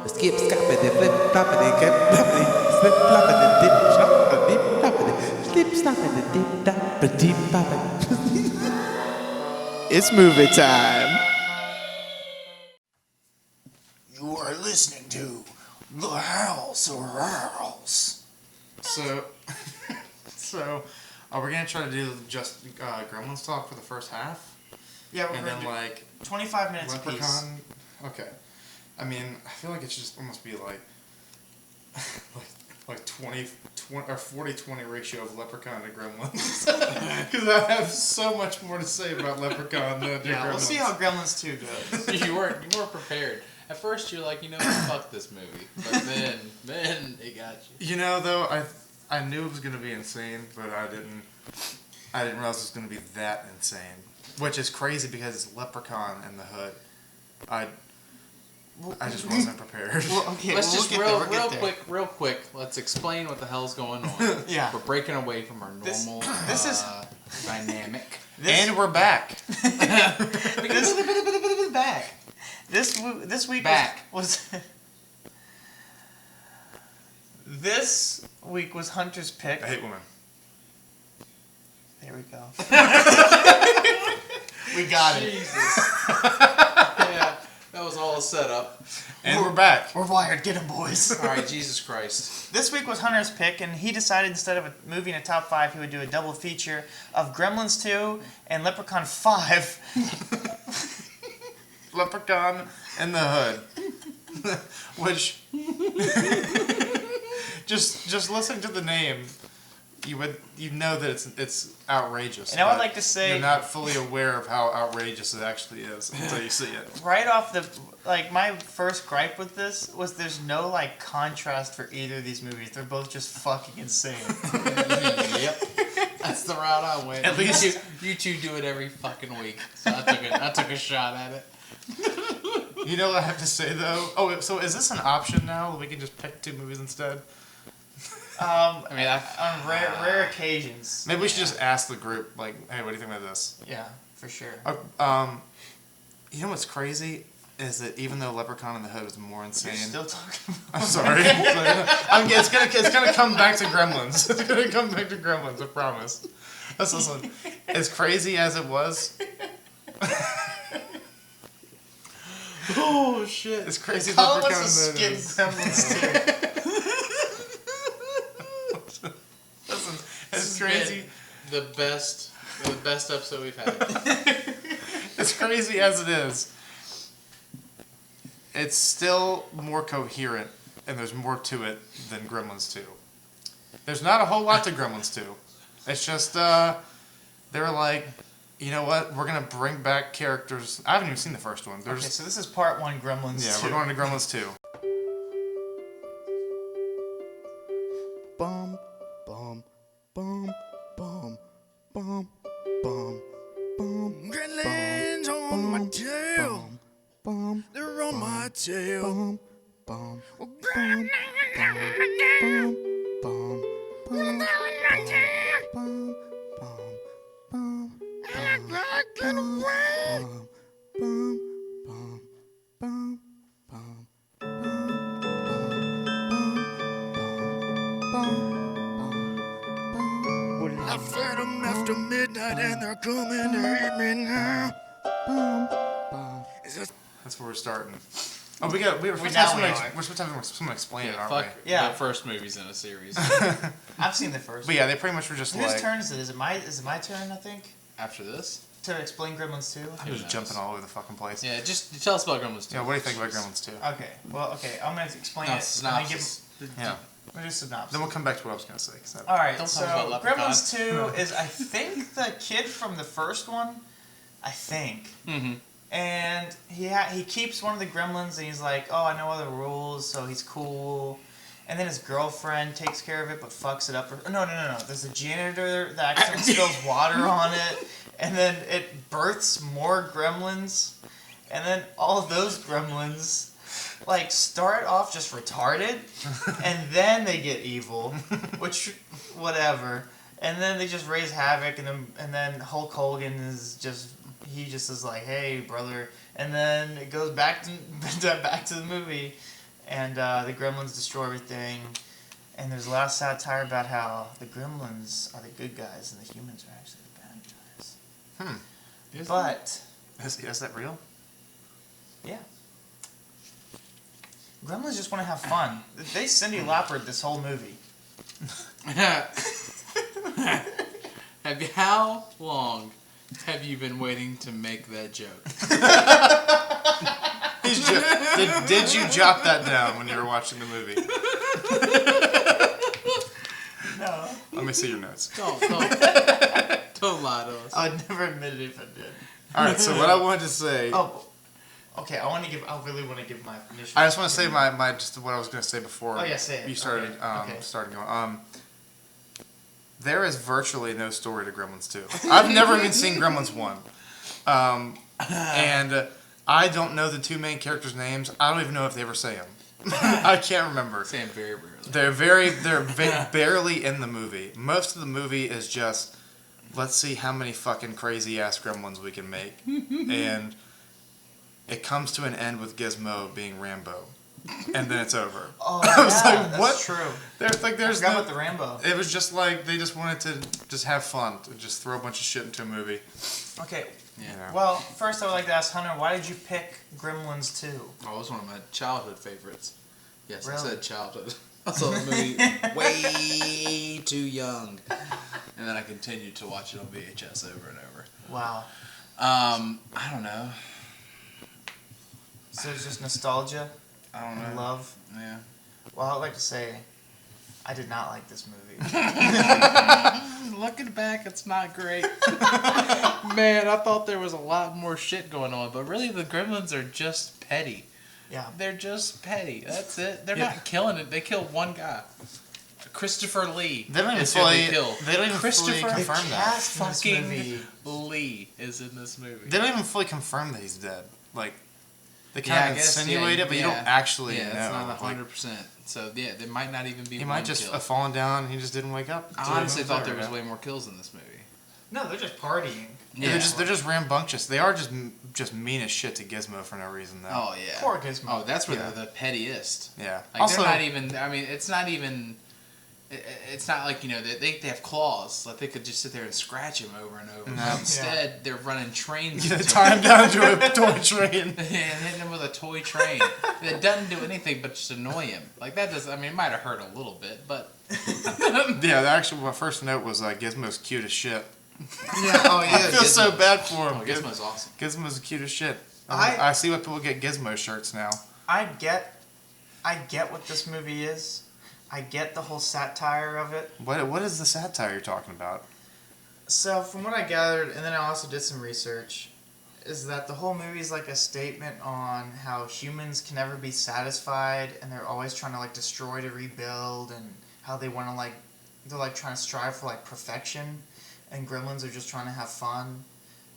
Skip, scoppity, flip, floppity, get floppity, slip, floppity, dip, floppity, dip, floppity, slip, stoppity, dip, floppity, dip, floppity. It's movie time. You are listening to The House of Rouse. So, are we gonna try to do just Gremlins talk for the first half? Yeah, we're and gonna then do like 25 minutes Leprechaun. apiece. Okay. I mean, I feel like it should just almost be like 20 or 40-20 ratio of Leprechaun to Gremlins. Because I have so much more to say about Leprechaun than Gremlins. We'll see how Gremlins 2 goes. you weren't prepared. At first you're like, fuck this movie. But then it got you. You know, though, I knew it was gonna be insane, but I didn't realize it was gonna be that insane. Which is crazy because it's Leprechaun in the hood. I just wasn't prepared. Well, okay, Let's just real quick. Let's explain what the hell's going on. Yeah. We're breaking away from our normal this is dynamic. And we're back. Back. This week was this week was Hunter's pick. I hate women. There we go. We got it. Jesus. Yeah, that was all a setup. And we're back. We're wired. Get 'em, boys. All right, Jesus Christ. This week was Hunter's pick, and he decided instead of a movie in a top 5, he would do a double feature of Gremlins 2 and Leprechaun 5. Leprechaun in the hood. Which just listening to the name, you know that it's outrageous. And I would like to say you're not fully aware of how outrageous it actually is until you see it. right off the my first gripe with this was there's no contrast for either of these movies. They're both just fucking insane. Yep. That's the route I went. At least you two do it every fucking week. So I took a shot at it. You know what I have to say though? Oh, so is this an option now? We can just pick 2 movies instead? I mean, on rare occasions. Maybe we should just ask the group, hey, what do you think about this? Yeah, for sure. You know what's crazy is that even though Leprechaun in the Hood is more insane, You're still talking I'm about sorry. It's gonna come back to Gremlins. It's gonna come back to Gremlins. I promise. Listen, as crazy as it was. oh shit! It's crazy. Call Leprechaun us a in the skip Hood Gremlins 2. Listen, it's crazy. The best episode we've had. As crazy as it is, it's still more coherent, and there's more to it than Gremlins 2. There's not a whole lot to Gremlins 2. It's just, they're like, you know what, we're going to bring back characters. I haven't even seen the first one. Okay, so this is part 1 Gremlins 2. Yeah, we're going to Gremlins 2. Bum, bum, bum, bum, bum, bum, bum. Gremlins on my tail. Bum, They're on my tail. bum, bum, bum, bum, bum, bum, bum, bum, bum, Get away. bum, bum, bum, bum, I fed them after midnight and they're coming to eat me now. That's where we're starting. Oh, we're supposed to have someone explain it, aren't Fuck. we? Yeah. The first movie's in a series. I've seen the first. But yeah, they pretty much were just Whose turn is it? Is it my turn, I think? After this? To explain Gremlins 2? I'm just jumping all over the fucking place. Yeah, just tell us about Gremlins 2. Yeah, what do you think about Gremlins 2? Okay, I'm going to explain it. Synopsis. Yeah. We'll do synopsis. Then we'll come back to what I was going to say. Alright, Don't so talk about Leprechaun. Gremlins 2 is, I think, the kid from the first one. I think. Mm-hmm. And he keeps one of the gremlins, and he's like, oh, I know all the rules, so he's cool. And then his girlfriend takes care of it, but fucks it up. No. There's a janitor that accidentally spills water on it, and then it births more gremlins. And then all of those gremlins, start off just retarded, and then they get evil, which, whatever. And then they just raise havoc, and then Hulk Hogan is just... He just is like, hey, brother. And then it goes back to the movie. And the Gremlins destroy everything. And there's a lot of satire about how the Gremlins are the good guys and the humans are actually the bad guys. But Is that real? yeah, Gremlins just want to have fun. They Cyndi Laupered this whole movie. How long have you been waiting to make that joke? Did you jot that down when you were watching the movie? No, Let me see your notes. Don't lie to us. I would never admit it if I did. All right. So what I wanted to say. Oh, okay. I really want to give my initial. I just want to say my just what I was going to say before. Oh yeah, say it. You started Okay. started going. There is virtually no story to Gremlins 2. I've never even seen Gremlins 1. And I don't know the two main characters' names. I don't even know if they ever say them. I can't remember. Sam very rarely. They're barely in the movie. Most of the movie is just, let's see how many fucking crazy ass gremlins we can make. And it comes to an end with Gizmo being Rambo. And then it's over. Oh, I was yeah, like, that's what? true. There's I no, forgot about the Rambo. it was just like they just wanted to just have fun, to just throw a bunch of shit into a movie. Okay. Yeah. Well, first I would like to ask Hunter, why did you pick Gremlins 2? Oh, it was one of my childhood favorites. Yes, Really? I said childhood. I saw the movie way too young. And then I continued to watch it on VHS over and over. Wow. I don't know. So it's just nostalgia I don't and know. love? Yeah. Well, I'd like to say I did not like this movie. Looking back, it's not great. Man, I thought there was a lot more shit going on, but really the Gremlins are just petty. Yeah. They're just petty. That's it. They're Yeah. not killing it. They killed one guy. Christopher Lee. They don't even is who fully. they kill. They don't even fully Christopher confirm that. Cast in this fucking movie. Lee is in this movie. They don't even fully confirm that he's dead. Like, they Yeah, I kind of guess, insinuate it, but you don't actually yeah, know. it's not Like, 100%. So yeah, there might not even be he one might just kill. have fallen down and he just didn't wake up. I honestly thought there over, was yeah. way more kills in this movie. No, they're just partying. Yeah, they're just rambunctious. They are just mean as shit to Gizmo for no reason though. Oh yeah. Poor Gizmo. Oh, that's where Yeah. they're the pettiest. Yeah. Like Also, they're not even. I mean, it's not even. It's not like they have claws. Like they could just sit there and scratch him over and over. No. But instead, they're running trains. yeah, into tie him him. down to a toy train. And hitting him with a toy train. That doesn't do anything but just annoy him. Like that does. I mean, it might have hurt a little bit, but. Yeah, actually, my first note was Gizmo's cute as shit. Yeah. Oh yeah. I feel so bad for him. Oh, Gizmo's awesome. Gizmo's cute as shit. I- I see why people get Gizmo shirts now. I get what this movie is. I get the whole satire of it. What is the satire you're talking about? So from what I gathered, and then I also did some research, is that the whole movie is like a statement on how humans can never be satisfied, and they're always trying to like destroy to rebuild, and how they want to they're like trying to strive for like perfection, and Gremlins are just trying to have fun,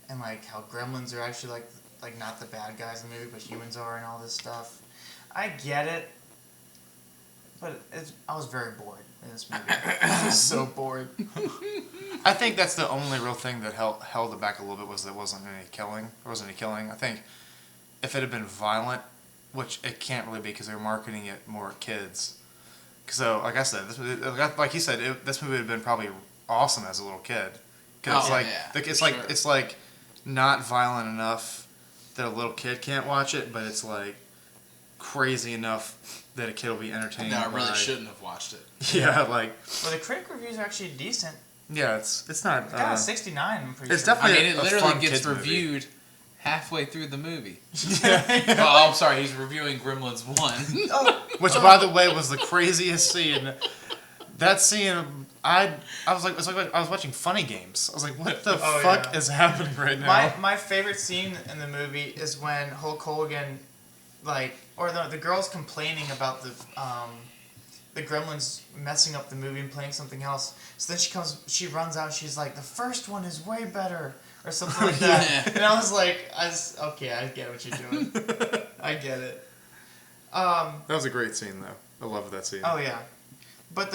and like how Gremlins are actually like not the bad guys in the movie, but humans are, and all this stuff. I get it, but I was very bored in this movie. I was so bored. I think that's the only real thing that held it back a little bit was there wasn't any killing. There wasn't any killing. I think if it had been violent, which it can't really be because they were marketing it more at kids. So, like I said, like you said, this movie would have been probably awesome as a little kid. Because it's like not violent enough that a little kid can't watch it, but it's like crazy enough that a kid will be entertained. No, I really by. shouldn't have watched it. Yeah, like Well, the critic reviews are actually decent. yeah, it's not. It's got a 69, I'm pretty it's sure. definitely- I mean, it a literally fun gets kids movie. reviewed halfway through the movie. Yeah. Oh, I'm sorry, he's reviewing Gremlins 1. Oh, Which, by the way, was the craziest scene. That scene, I was like, I was watching Funny Games. I was like, what the Oh, fuck yeah. is happening right now? my favorite scene in the movie is when Hulk Hogan, or the girl's complaining about the Gremlins messing up the movie and playing something else. So then she runs out and she's like, the first one is way better, or something like that. Yeah. And I was like, okay, I get what you're doing. I get it. That was a great scene, though. I love that scene. Oh yeah, but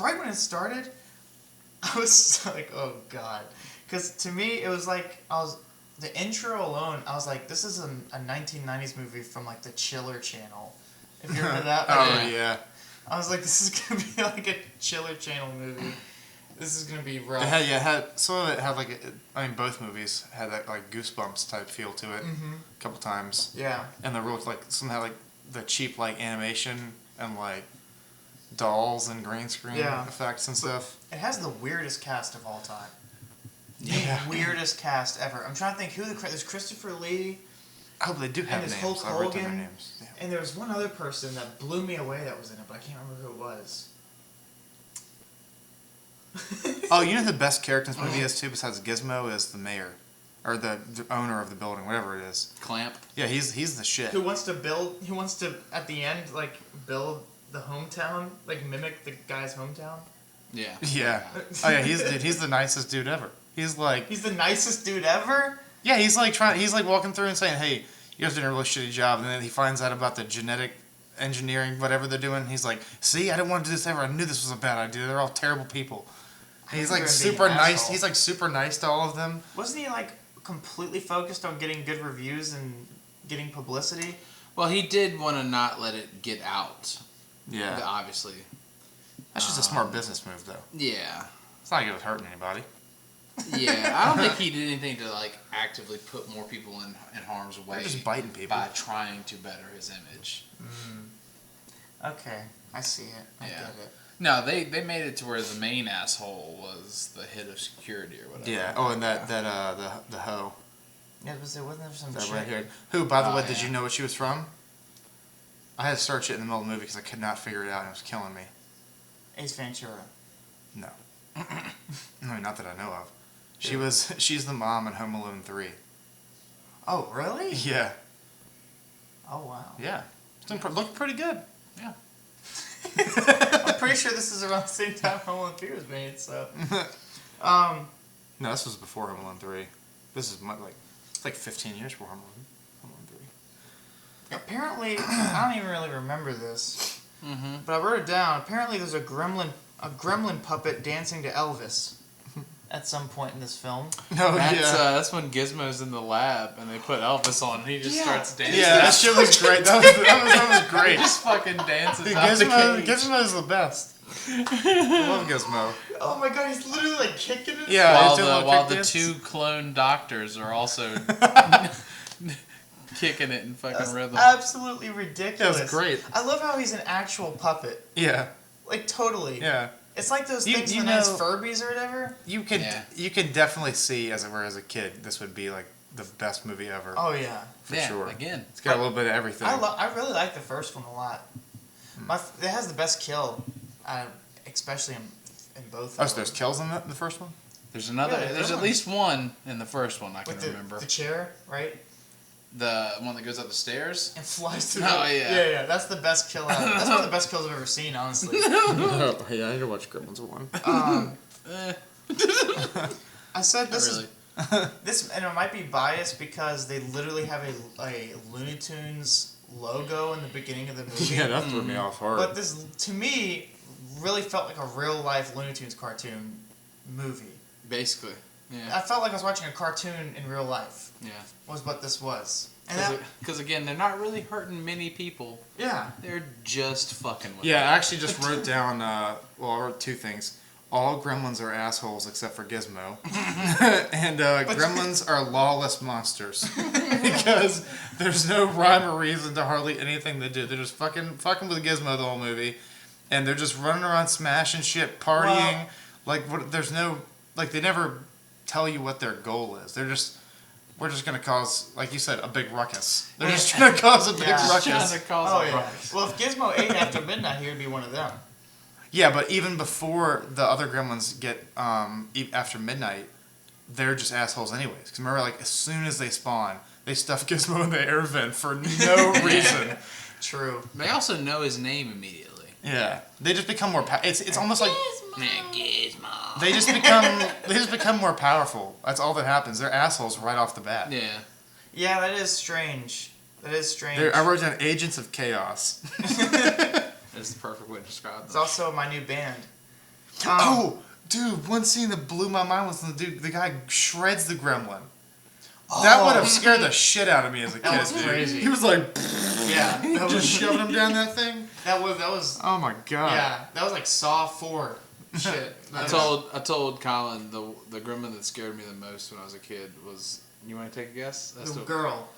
right when it started, I was like, oh god, because to me it was like the intro alone. I was like, this is a 1990s movie from like the Chiller Channel. If you remember that. Oh yeah. I was like, this is gonna be like a Chiller Channel movie. This is gonna be rough. It had some of it had like both movies had that like Goosebumps type feel to it a couple times. Yeah. And the real like some had like the cheap like animation and like dolls and green screen effects and stuff. It has the weirdest cast of all time. Yeah. The weirdest cast ever. I'm trying to think who there's Christopher Lee. Oh, they do have and names. Hulk I wrote down their Hogan, names. Yeah. And there was one other person that blew me away that was in it, but I can't remember who it was. Oh, you know the best character in this movie is too, besides Gizmo, is the mayor, or the owner of the building, whatever it is. Clamp. Yeah, he's the shit. Who wants to at the end like build the hometown, like mimic the guy's hometown. Yeah. Yeah. Oh yeah, he's the nicest dude ever. He's the nicest dude ever. Yeah, he's like walking through and saying, "Hey, you guys doing a really shitty job," and then he finds out about the genetic engineering, whatever they're doing. He's like, "See, I didn't want to do this ever. I knew this was a bad idea. They're all terrible people." And he's like super nice. He's like super nice to all of them. Wasn't he like completely focused on getting good reviews and getting publicity? Well, he did want to not let it get out. Yeah. Obviously. That's just a smart business move, though. Yeah. It's not like it was hurting anybody. Yeah, I don't think he did anything to like actively put more people in harm's way. They're just biting people by trying to better his image. Okay, I see it. I get it. No, they made it to where the main asshole was the head of security or whatever. Yeah. Oh, and the hoe. Yeah, wasn't there some That chick? red haired. Who, by the way, did yeah. you know what she was from? I had to search it in the middle of the movie because I could not figure it out and it was killing me. Ace Ventura. No. No, not that I know of. She's the mom in Home Alone 3. Oh, really? Yeah. Oh, wow. Yeah. Looked pretty good. Yeah. I'm pretty sure this is around the same time Home Alone 3 was made, so. No, this was before Home Alone 3. This is like 15 years before Home Alone 3. Apparently, I don't even really remember this, but I wrote it down. Apparently, there's a gremlin puppet dancing to Elvis at some point in this film. No, That's when Gizmo's in the lab and they put Elvis on and he just starts dancing. Yeah, that shit was great. That was great. He just fucking dances Dude, out the cage. Gizmo's the best. I love Gizmo. Oh my god, he's literally like kicking it. Yeah, While the two clone doctors are also kicking it in fucking rhythm. Absolutely ridiculous. That's great. I love how he's an actual puppet. Yeah. Like totally. Yeah. It's like those things you known as know- Furbies or whatever. You can definitely see, as a kid, this would be like the best movie ever. Oh yeah. For yeah, sure. Again. It's got a little bit of everything. I really like the first one a lot. It has the best kill, especially in both. Oh, so there's kills in the first one? There's another. Yeah, there's that at one. least one in the first one I can With remember. the chair, right? The one that goes up the stairs. And flies through. Oh, yeah. Yeah. That's the best kill ever. That's one of the best kills I've ever seen, honestly. Oh, yeah, I need to watch Gremlins 1. I said this Not really. this, and it might be biased because they literally have a Looney Tunes logo in the beginning of the movie. Yeah, that threw me off hard. But this, to me, really felt like a real life Looney Tunes cartoon movie. Basically. Yeah. I felt like I was watching a cartoon in real life. Yeah. Was what this was. And Because again, they're not really hurting many people. yeah. They're just fucking with Yeah, them. I actually just wrote down, I wrote two things. All gremlins are assholes except for Gizmo. And gremlins are lawless monsters. Because there's no rhyme or reason to hardly anything they do. They're just fucking with Gizmo the whole movie. And they're just running around smashing shit, partying. There's no, they never tell you what their goal is. They're just, we're just going to cause, like you said, a big ruckus. They're just trying to cause a big ruckus. Well, if Gizmo ate after midnight, he would be one of them. Yeah, but even before the other gremlins get after midnight, they're just assholes anyways. Because remember, as soon as they spawn, they stuff Gizmo in the air vent for no reason. True. They also know his name immediately. Yeah, they just become more. It's almost like Gizmo. they just become more powerful. That's all that happens. They're assholes right off the bat. Yeah. Yeah, that is strange. I wrote down agents of chaos. That's the perfect way to describe them. It's also my new band. Oh, dude, one scene that blew my mind was when the guy shreds the gremlin. That would have scared the shit out of me as a kid. That was dude. crazy. He was like, Yeah, that just was shoving him down that thing. that was. Oh my god. Yeah, that was like Saw 4 shit. I told Colin the gremlin that scared me the most when I was a kid was. You want to take a guess? The girl.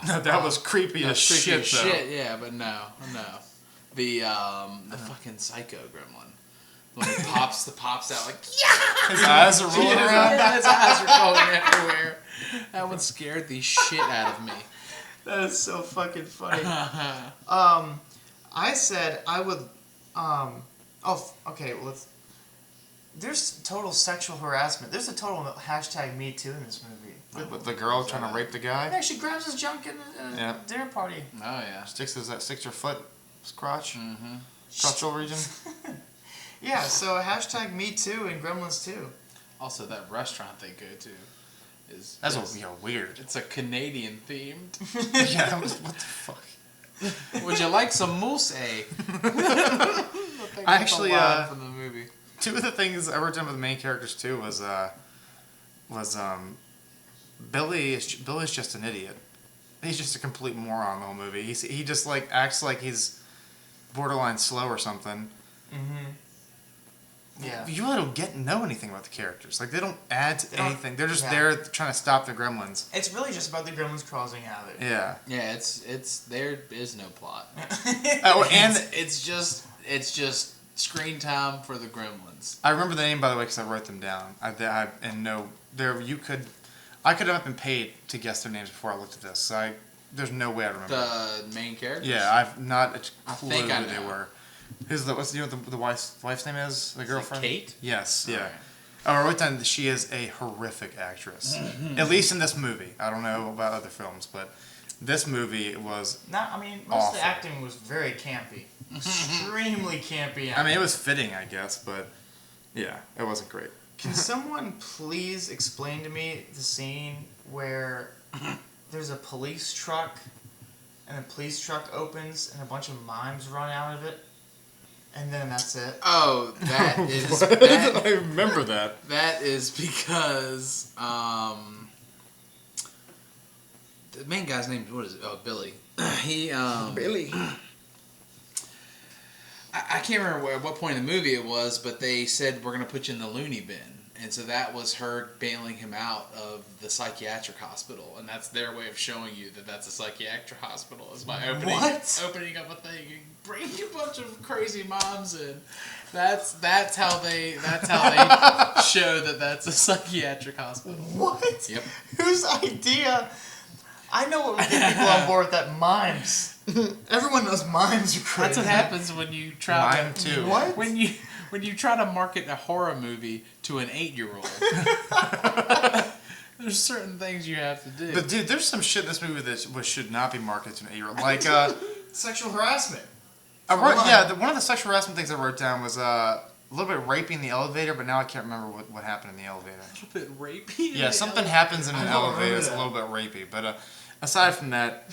No, that was creepy as That's shit. freaky Though. shit. Yeah, but no. The fucking psycho gremlin. When he pops out like His eyes are rolling around. yeah, his eyes are going everywhere. That one scared the shit out of me. That is so fucking funny. I said I would. Okay. Well, there's total sexual harassment. There's a total hashtag Me Too in this movie. With the girl trying to rape the guy. Yeah, she grabs his junk in a dinner party. Oh yeah. Sticks your foot, his crotch, Mm-hmm. crotchal region. Yeah, so hashtag Me Too and Gremlins 2. Also, that restaurant they go to is That's weird. It's a Canadian themed. Yeah, what the fuck? Would you like some mousse? I actually, from the movie. Two of the things I wrote down with the main characters too was Billy's just an idiot. He's just a complete moron the whole movie. He just like acts like he's borderline slow or something. Mm-hmm. Yeah. You really don't know anything about the characters. Like they don't add to anything. They're just yeah. there trying to stop the gremlins. It's really just about the gremlins causing havoc. Yeah. Yeah, it's there is no plot. Oh, and it's just screen time for the gremlins. I remember the name by the way because I wrote them down. I could have been paid to guess their names before I looked at this. So there's no way I remember. The main characters. Yeah, I've not a clue think I who they know. were. What's the wife's name is? The girlfriend? Kate? Yes, yeah. Alright. Oh, I wrote down that she is a horrific actress. At least in this movie. I don't know about other films, but this movie was Most of awful. the acting was very campy. Extremely campy acting. I mean, it was fitting, I guess, but yeah, it wasn't great. Can someone please explain to me the scene where there's a police truck and the police truck opens and a bunch of mimes run out of it? And then that's it. Oh, that is I remember that. That is because the main guy's name, what is it? Oh, Billy. He Billy. I can't remember at what point in the movie it was, but they said we're gonna put you in the loony bin, and so that was her bailing him out of the psychiatric hospital, and that's their way of showing you that that's a psychiatric hospital is by opening up a thing and bringing a bunch of crazy moms in. That's how they show that that's a psychiatric hospital. What? Yep. Whose idea? I know what would get people on board with that. Mimes. Everyone knows mimes are crazy. That's what happens when you try Mime too. What? when you try to market a horror movie to an 8-year-old. There's certain things you have to do. But dude, there's some shit in this movie that should not be marketed to an 8-year-old. Like, Sexual harassment. one of the sexual harassment things I wrote down was a little bit rapey in the elevator, but now I can't remember what happened in the elevator. A little bit rapey. Yeah, something happens in an I don't elevator remember that's a that. little bit rapey, but aside from that,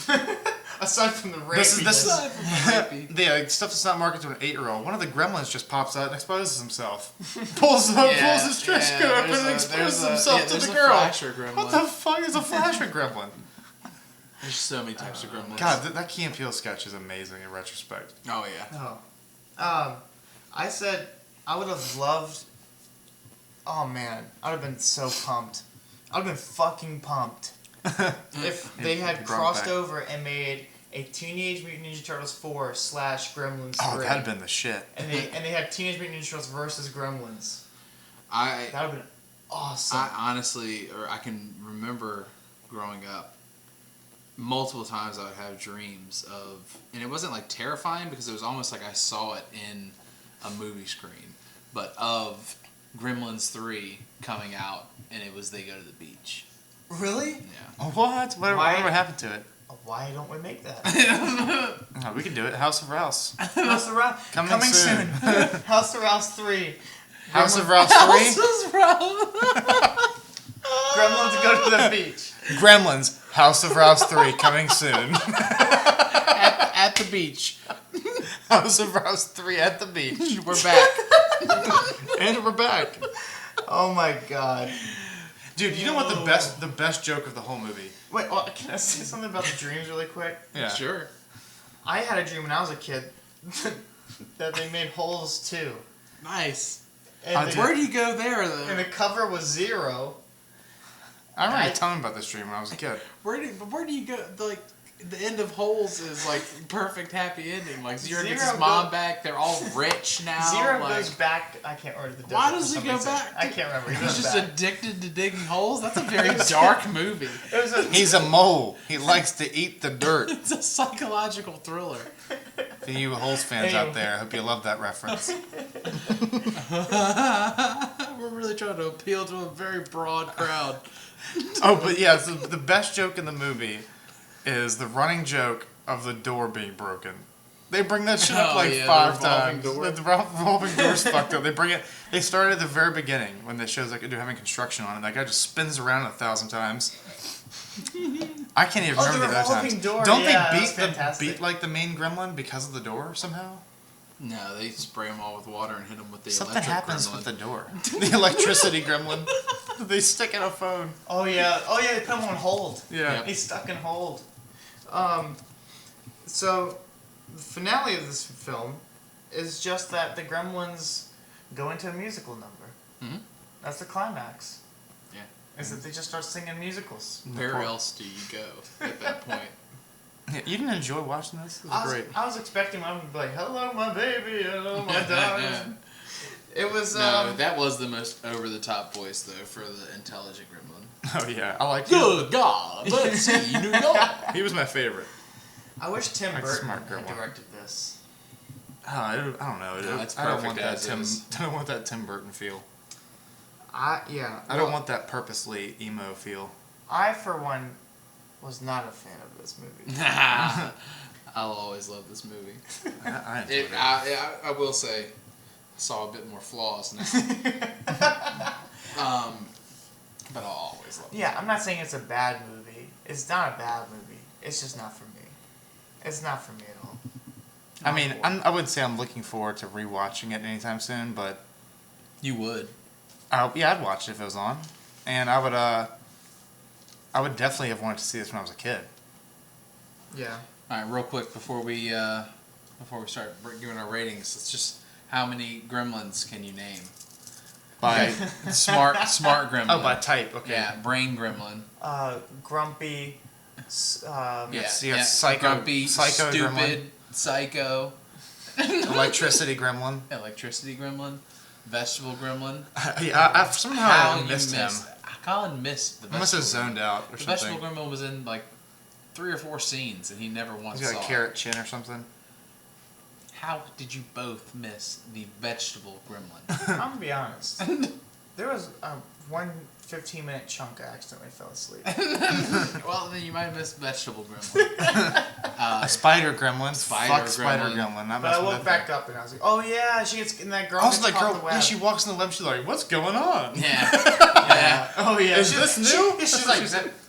Aside from the rapey. the stuff that's not marketed to an 8-year-old. One of the gremlins just pops out and exposes himself. pulls his dress coat up and exposes himself to the girl. Flasher gremlin. What the fuck is a flasher gremlin? There's so many types of gremlins. God, that Key and Peele sketch is amazing in retrospect. Oh yeah. Oh. I said I would have loved. Oh man, I would have been so pumped. I would have been fucking pumped if they had crossed over and made a Teenage Mutant Ninja Turtles 4 / Gremlins 3. Oh, that'd have been the shit. And they had Teenage Mutant Ninja Turtles versus Gremlins. That would have been awesome. I can remember growing up. Multiple times I would have dreams of, and it wasn't like terrifying because it was almost like I saw it in a movie screen, but of Gremlins 3 coming out, and it was they go to the beach. Really? Yeah. What? Whatever happened to it? Why don't we make that? Oh, we can do it. House of Rouse. House of Rouse Coming soon. House of Rouse 3. House of Rouse 3? Gremlins go to the beach. Gremlins. House of Rouse 3 coming soon. At the beach. House of Rouse 3 at the beach. We're back. And we're back. Oh my god. Dude, you know what the best joke of the whole movie? Wait, well, can I say something about the dreams really quick? Yeah. Sure. I had a dream when I was a kid that they made holes too. Nice. And Where do you go there, though? and the cover was 0. I remember telling him about this dream when I was a kid. Where do you go? Like, the end of Holes is like perfect happy ending. Like Zero gets his mom back. They're all rich now. 0 like, goes back. I can't remember the. Why does he go back? I can't remember. He He's goes just back. addicted to digging holes. That's a very dark movie. It was a, He's a mole. He likes to eat the dirt. It's a psychological thriller. For you Holes fans out there, I hope you love that reference. We're really trying to appeal to a very broad crowd. Oh, but yeah, so the best joke in the movie is the running joke of the door being broken. They bring that shit up like 5 times. The revolving door's fucked up. They bring it. They started at the very beginning when they shows like they're having construction on it. That guy just spins around 1,000 times. I can't even remember the other times. Door, Don't yeah, they beat like the main gremlin because of the door somehow? No, they spray them all with water and hit them with the Something electric happens gremlin. with the door. The electricity gremlin. They stick in a phone. Oh yeah. They put him on hold. Yeah. Yep. He's stuck in hold. So the finale of this film is just that the Gremlins go into a musical number. Mm-hmm. That's the climax. Yeah. Is that they just start singing musicals. Where else do you go at that point? Yeah, you didn't enjoy watching this? It was great. I was expecting mom to be like, "Hello, my baby. Hello, my darling." It was. No, that was the most over-the-top voice, though, for the intelligent gremlin. Oh yeah, I like Good God, let's see New York. He was my favorite. I wish Tim Like Burton smart girl had one. directed this. I don't know. No, it's I don't want perfect that as Tim. is. I don't want that Tim Burton feel. I don't want that purposely emo feel. I, for one, was not a fan of this movie. I'll always love this movie. I enjoyed it. I will say, saw a bit more flaws now. But I'll always love it. Yeah, I'm not saying it's a bad movie. It's not a bad movie. It's just not for me. It's not for me at all. I mean, I wouldn't say I'm looking forward to rewatching it anytime soon, but You would. yeah, I'd watch it if it was on, and I would definitely have wanted to see this when I was a kid. Yeah. All right, real quick before we start giving our ratings, it's just how many gremlins can you name? By Smart gremlin. oh, by type. Okay. Yeah, brain gremlin. Grumpy. Yeah, psycho, grumpy, psycho stupid, gremlin. psycho. Electricity gremlin. Electricity gremlin. Vegetable gremlin. Yeah, I somehow missed him. Colin missed the I must have vegetable zoned out or The something. vegetable gremlin was in like 3 or 4 scenes, and he never once He's got saw a it. carrot chin or something. How did you both miss the vegetable gremlin? I'm going to be honest. There was one 15-minute chunk I accidentally fell asleep. Well, then you might have missed vegetable gremlin. A spider gremlin. Spider Fuck spider gremlin. gremlin. Not But I messing woke with back that. up and I was like, oh yeah, she gets, and that girl Also, gets that caught girl, the web. when she walks in the web, she's like, "What's going on?" Yeah. Yeah. Oh yeah. Is this new?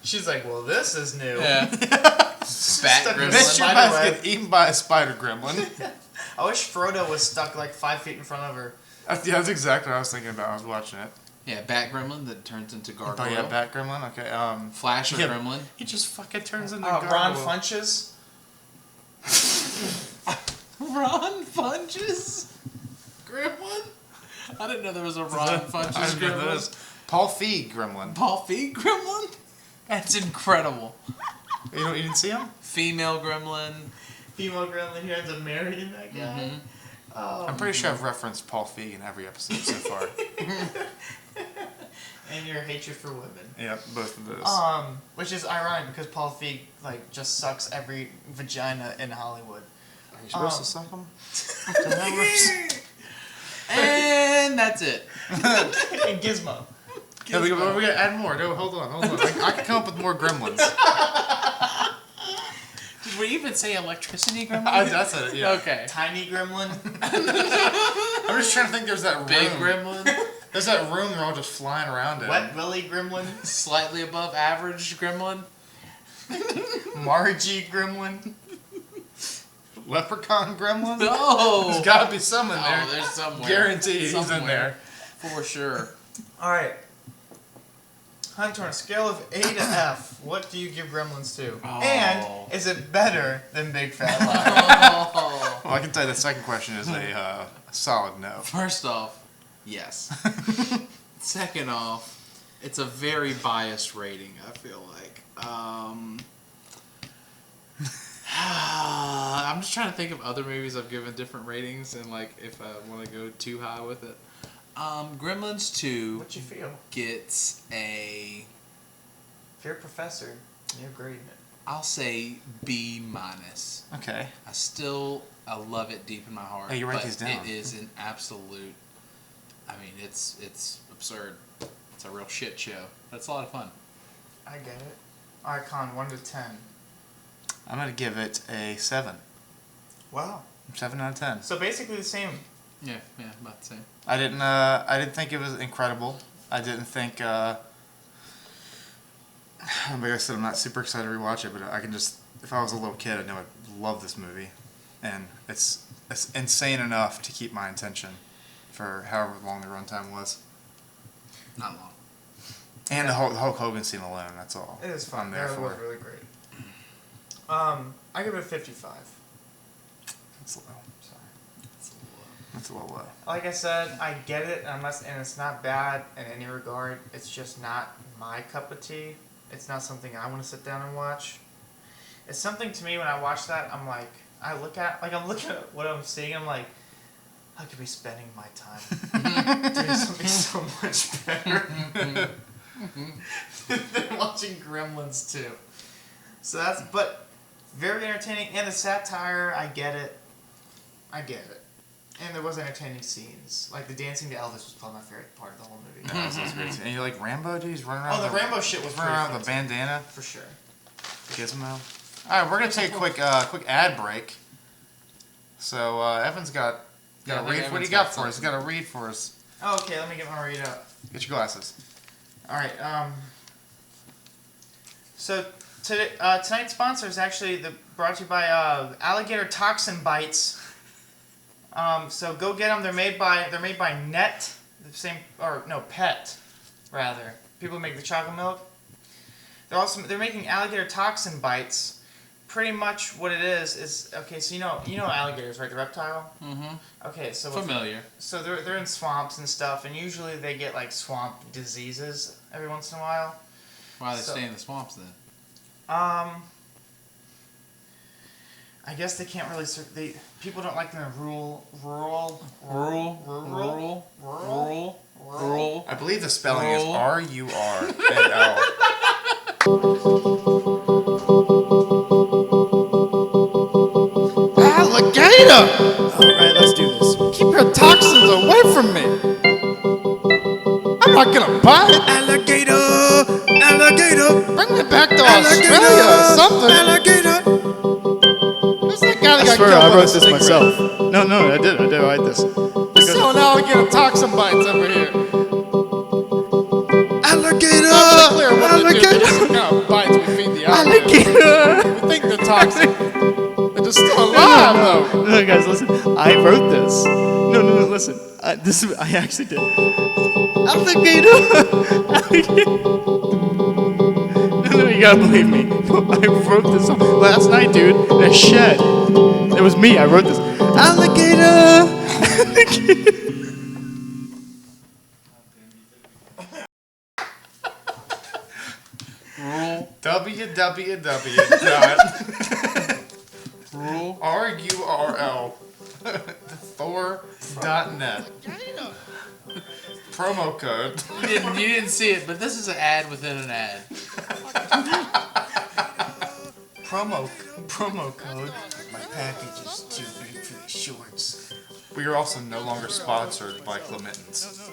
She's like, well, this is new. Yeah. Bat Stuck in gremlin. Mr. Spider Mice web. get eaten by a spider gremlin. I wish Frodo was stuck like 5 feet in front of her. That's exactly what I was thinking about. I was watching it. Yeah, bat gremlin that turns into gargoyle. Oh yeah, bat gremlin. Okay. Flasher yeah, gremlin. He just fucking turns into Ron gargoyle. Funches. Ron Funches? Gremlin? I didn't know there was a Ron Funches I didn't know gremlin. this. Paul Feig gremlin. Paul Feig gremlin? That's incredible. You didn't see him? Female gremlin. Female gremlin who ends up marrying that guy. Mhm. Oh, I'm pretty sure I've referenced Paul Feig in every episode so far. and your hatred for women. Yep, both of those. Which is ironic because Paul Feig like just sucks every vagina in Hollywood. Are you supposed to suck them? And that's it. And Gizmo. Yeah, we gotta add more. No, hold on. I can come up with more gremlins. Did we even say electricity gremlin? That's it, yeah. Okay. Tiny gremlin. I'm just trying to think there's that Big room. gremlin. There's that room they're all just flying around in. Wet Willy gremlin. Slightly above average gremlin. Margie gremlin. Leprechaun gremlin? No. There's gotta be some in there. Oh, there's somewhere. Guaranteed he's in Somewhere. there. For sure. Alright. Hunter, on a scale of A to F, what do you give Gremlins to? Oh. And is it better than Big Fat Lie? Well, I can tell you the second question is a solid no. First off, yes. Second off, it's a very biased rating, I feel like. I'm just trying to think of other movies I've given different ratings and like if I want to go too high with it. Gremlins 2 What you feel? gets a, If you're a professor, you're grading it. I'll say B minus. Okay. I love it deep in my heart. Hey, you write but these down. It is an absolute, I mean, it's absurd. It's a real shit show. That's a lot of fun. I get it. Alright, Con, 1 to 10. I'm gonna give it a 7. Wow. 7 out of 10. So basically the same. Yeah, about the same. I didn't think it was incredible. I didn't think. Like I said, I'm not super excited to rewatch it, but I can just, if I was a little kid, I know I'd love this movie, and it's insane enough to keep my attention for however long the runtime was. Not long. And the Hulk Hogan scene alone, that's all. It is fun. I'm there That for. was really great. I give it a 55. That's low. Sorry. That's a little low. Like I said, I get it, and it's not bad in any regard. It's just not my cup of tea. It's not something I want to sit down and watch. It's something to me when I watch that, I'm like, I'm looking at what I'm seeing, I'm like, I could be spending my time doing something so much better than watching Gremlins 2. So but very entertaining, and the satire, I get it. And there was entertaining scenes. Like the dancing to Elvis was probably my favorite part of the whole movie. That's great. And you like Rambo, dude? He's running around. Oh, the Rambo shit was running around pretty with a fun, bandana. for sure. Gizmo. All right, we're gonna take a quick ad break. So Evan's got Yeah, a I read. think What do you Evan's got got for us? He's got a read for us. Oh, okay, let me get my read up. Get your glasses. All right. So tonight's sponsor is actually brought to you by Alligator Toxin Bites. So go get them. They're made by Net, Pet, rather. People who make the chocolate milk. They're making Alligator Toxin Bites. Pretty much what it is okay. So you know alligators, right? The reptile. Mm-hmm. Okay, so Familiar. So they're in swamps and stuff, and usually they get like swamp diseases every once in a while. Why they stay in the swamps then? I guess they can't really. People don't like them in rural. I believe the spelling is Roll. RURAL. Alligator! Alright, let's do this. Keep your toxins away from me. I'm not gonna bite. Alligator! Alligator! Bring me back to Australia or something. Alligator! Who's that guy that I got swear, killed I by wrote the this stingray? myself. No, I did write this. They're selling alligator toxin bites over here. Alligator! Not clear what to do. Alligator! This is the kind of bites we feed the alligators. Alligator! We think they're toxic. They're just still alive, though. No, guys, listen. I wrote this. No, listen. I actually did. Alligator! Alligator! No, you gotta believe me. I wrote this last night, dude, in a shed. It was me. I wrote this. Alligator! Alligator! www.RURL.Thor.net. Promo code. You didn't see it, but this is an ad within an ad. Promo code. My package is too big for these shorts. We are also no longer sponsored by Clementines.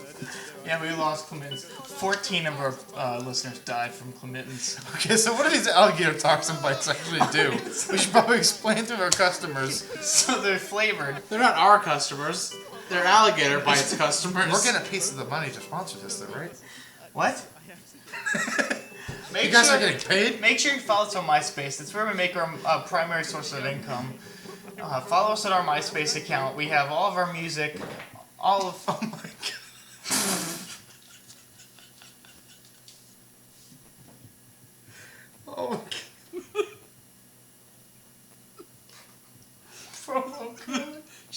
Yeah, we lost Clementines. 14 of our listeners died from Clementines. Okay, so what do these alligator toxin bites actually do? We should probably explain to our customers. So they're flavored. They're not our customers. They're Alligator Bites customers. We're getting a piece of the money to sponsor this, though, right? What? You guys are getting paid? Make sure you follow us on MySpace. That's where we make our primary source of income. Follow us at our MySpace account. We have all of our music, all of. Oh my god.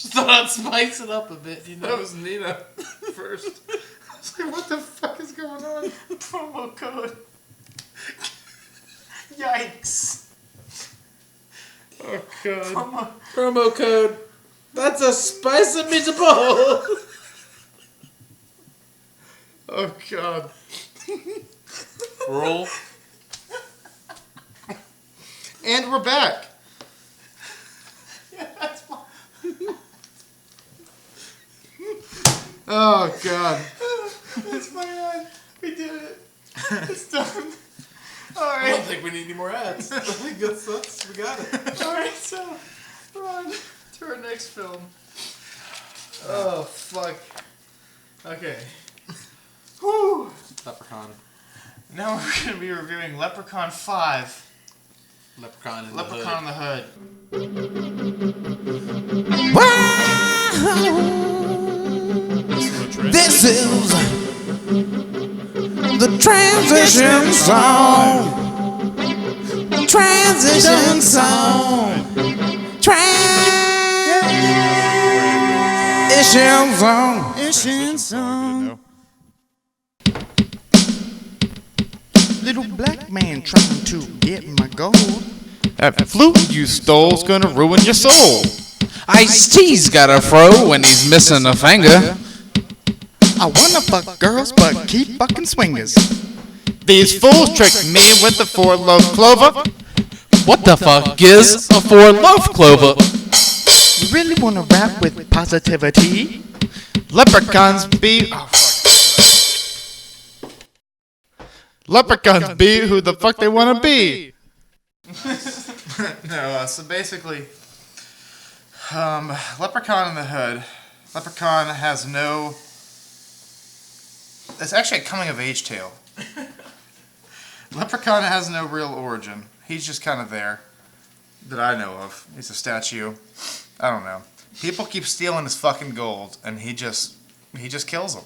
Just thought I'd spice it up a bit, you know. That was Nina first. I was like, what the fuck is going on? Promo code. Yikes. Oh, God. Promo code. That's a spicy meatball. Oh, God. Roll. And we're back. Yeah, that's fine. Oh, God. That's my ad. We did it. It's done. All I right. don't think we need any more ads. I think that's we got it. All right. So we're on to our next film. Oh, fuck. Okay. Whew. Leprechaun. Now we're gonna be reviewing Leprechaun 5. Leprechaun in Leprechaun the in the Hood. This is the transition song. Transition song. Transition song. Transition song. Little black man trying to get my gold. That flute you stole's gonna ruin your soul. Ice-T's got a fro when he's missing a finger. I wanna fuck girls, but keep fucking swingers. These fools tricked me with the 4-loaf clover. What the fuck is a 4-loaf clover? You really wanna rap with positivity? Leprechauns be... Oh, fuck. Leprechauns be who the fuck they wanna be. No, so basically, Leprechaun in the Hood. Leprechaun has no... It's actually a coming-of-age tale. Leprechaun has no real origin. He's just kind of there, that I know of. He's a statue. I don't know. People keep stealing his fucking gold, and he just kills them.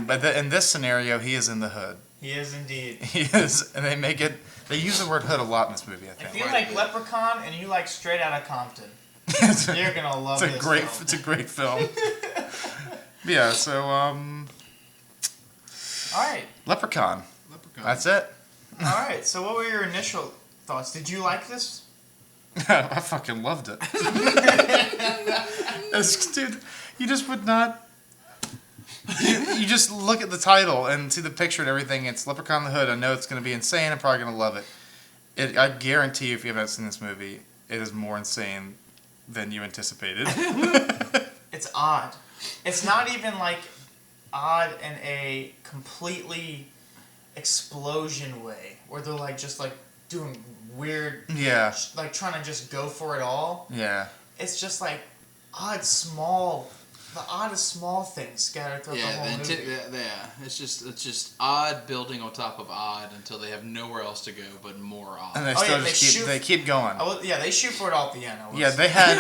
But in this scenario, he is in the hood. He is indeed. He is, and they use the word hood a lot in this movie, I think. If you like Leprechaun and you like Straight Outta Compton, you're gonna love it's this a great, film. it's a great film. Yeah, so All right. Leprechaun. Leprechaun. That's it. All right. So, what were your initial thoughts? Did you like this? I fucking loved it. Dude, you just would not. You just look at the title and see the picture and everything. It's Leprechaun in the Hood. I know it's going to be insane. I'm probably going to love it. I guarantee you, if you haven't seen this movie, it is more insane than you anticipated. It's odd. It's not even like odd in a completely explosion way, where they're like just like doing weird, Yeah. like trying to just go for it all. Yeah. It's just like odd small, the oddest small things scattered throughout the whole movie. It's just odd building on top of odd until they have nowhere else to go but more odd. And they Oh, still yeah, just they keep going. Yeah, they shoot for it all at the end. Yeah, they had.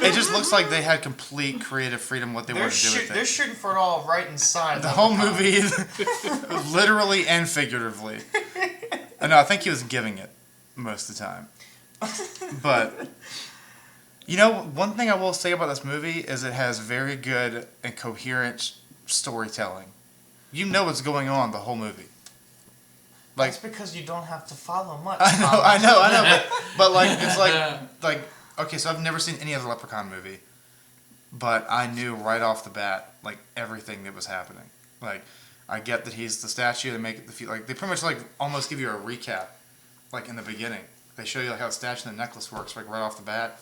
It just looks like they had complete creative freedom what they wanted to do with it. They're shooting for it all right inside. The whole movie, literally and figuratively. No, I think he was giving it most of the time. But, you know, one thing I will say about this movie is it has very good and coherent storytelling. You know what's going on the whole movie. Like, That's because you don't have to follow much. I know. But like, it's like, okay, so I've never seen any other Leprechaun movie. But I knew right off the bat, like, everything that was happening. Like, I get that he's the statue. They make it feel like they pretty much like almost give you a recap, like in the beginning. They show you like how the statue and the necklace works, like right off the bat.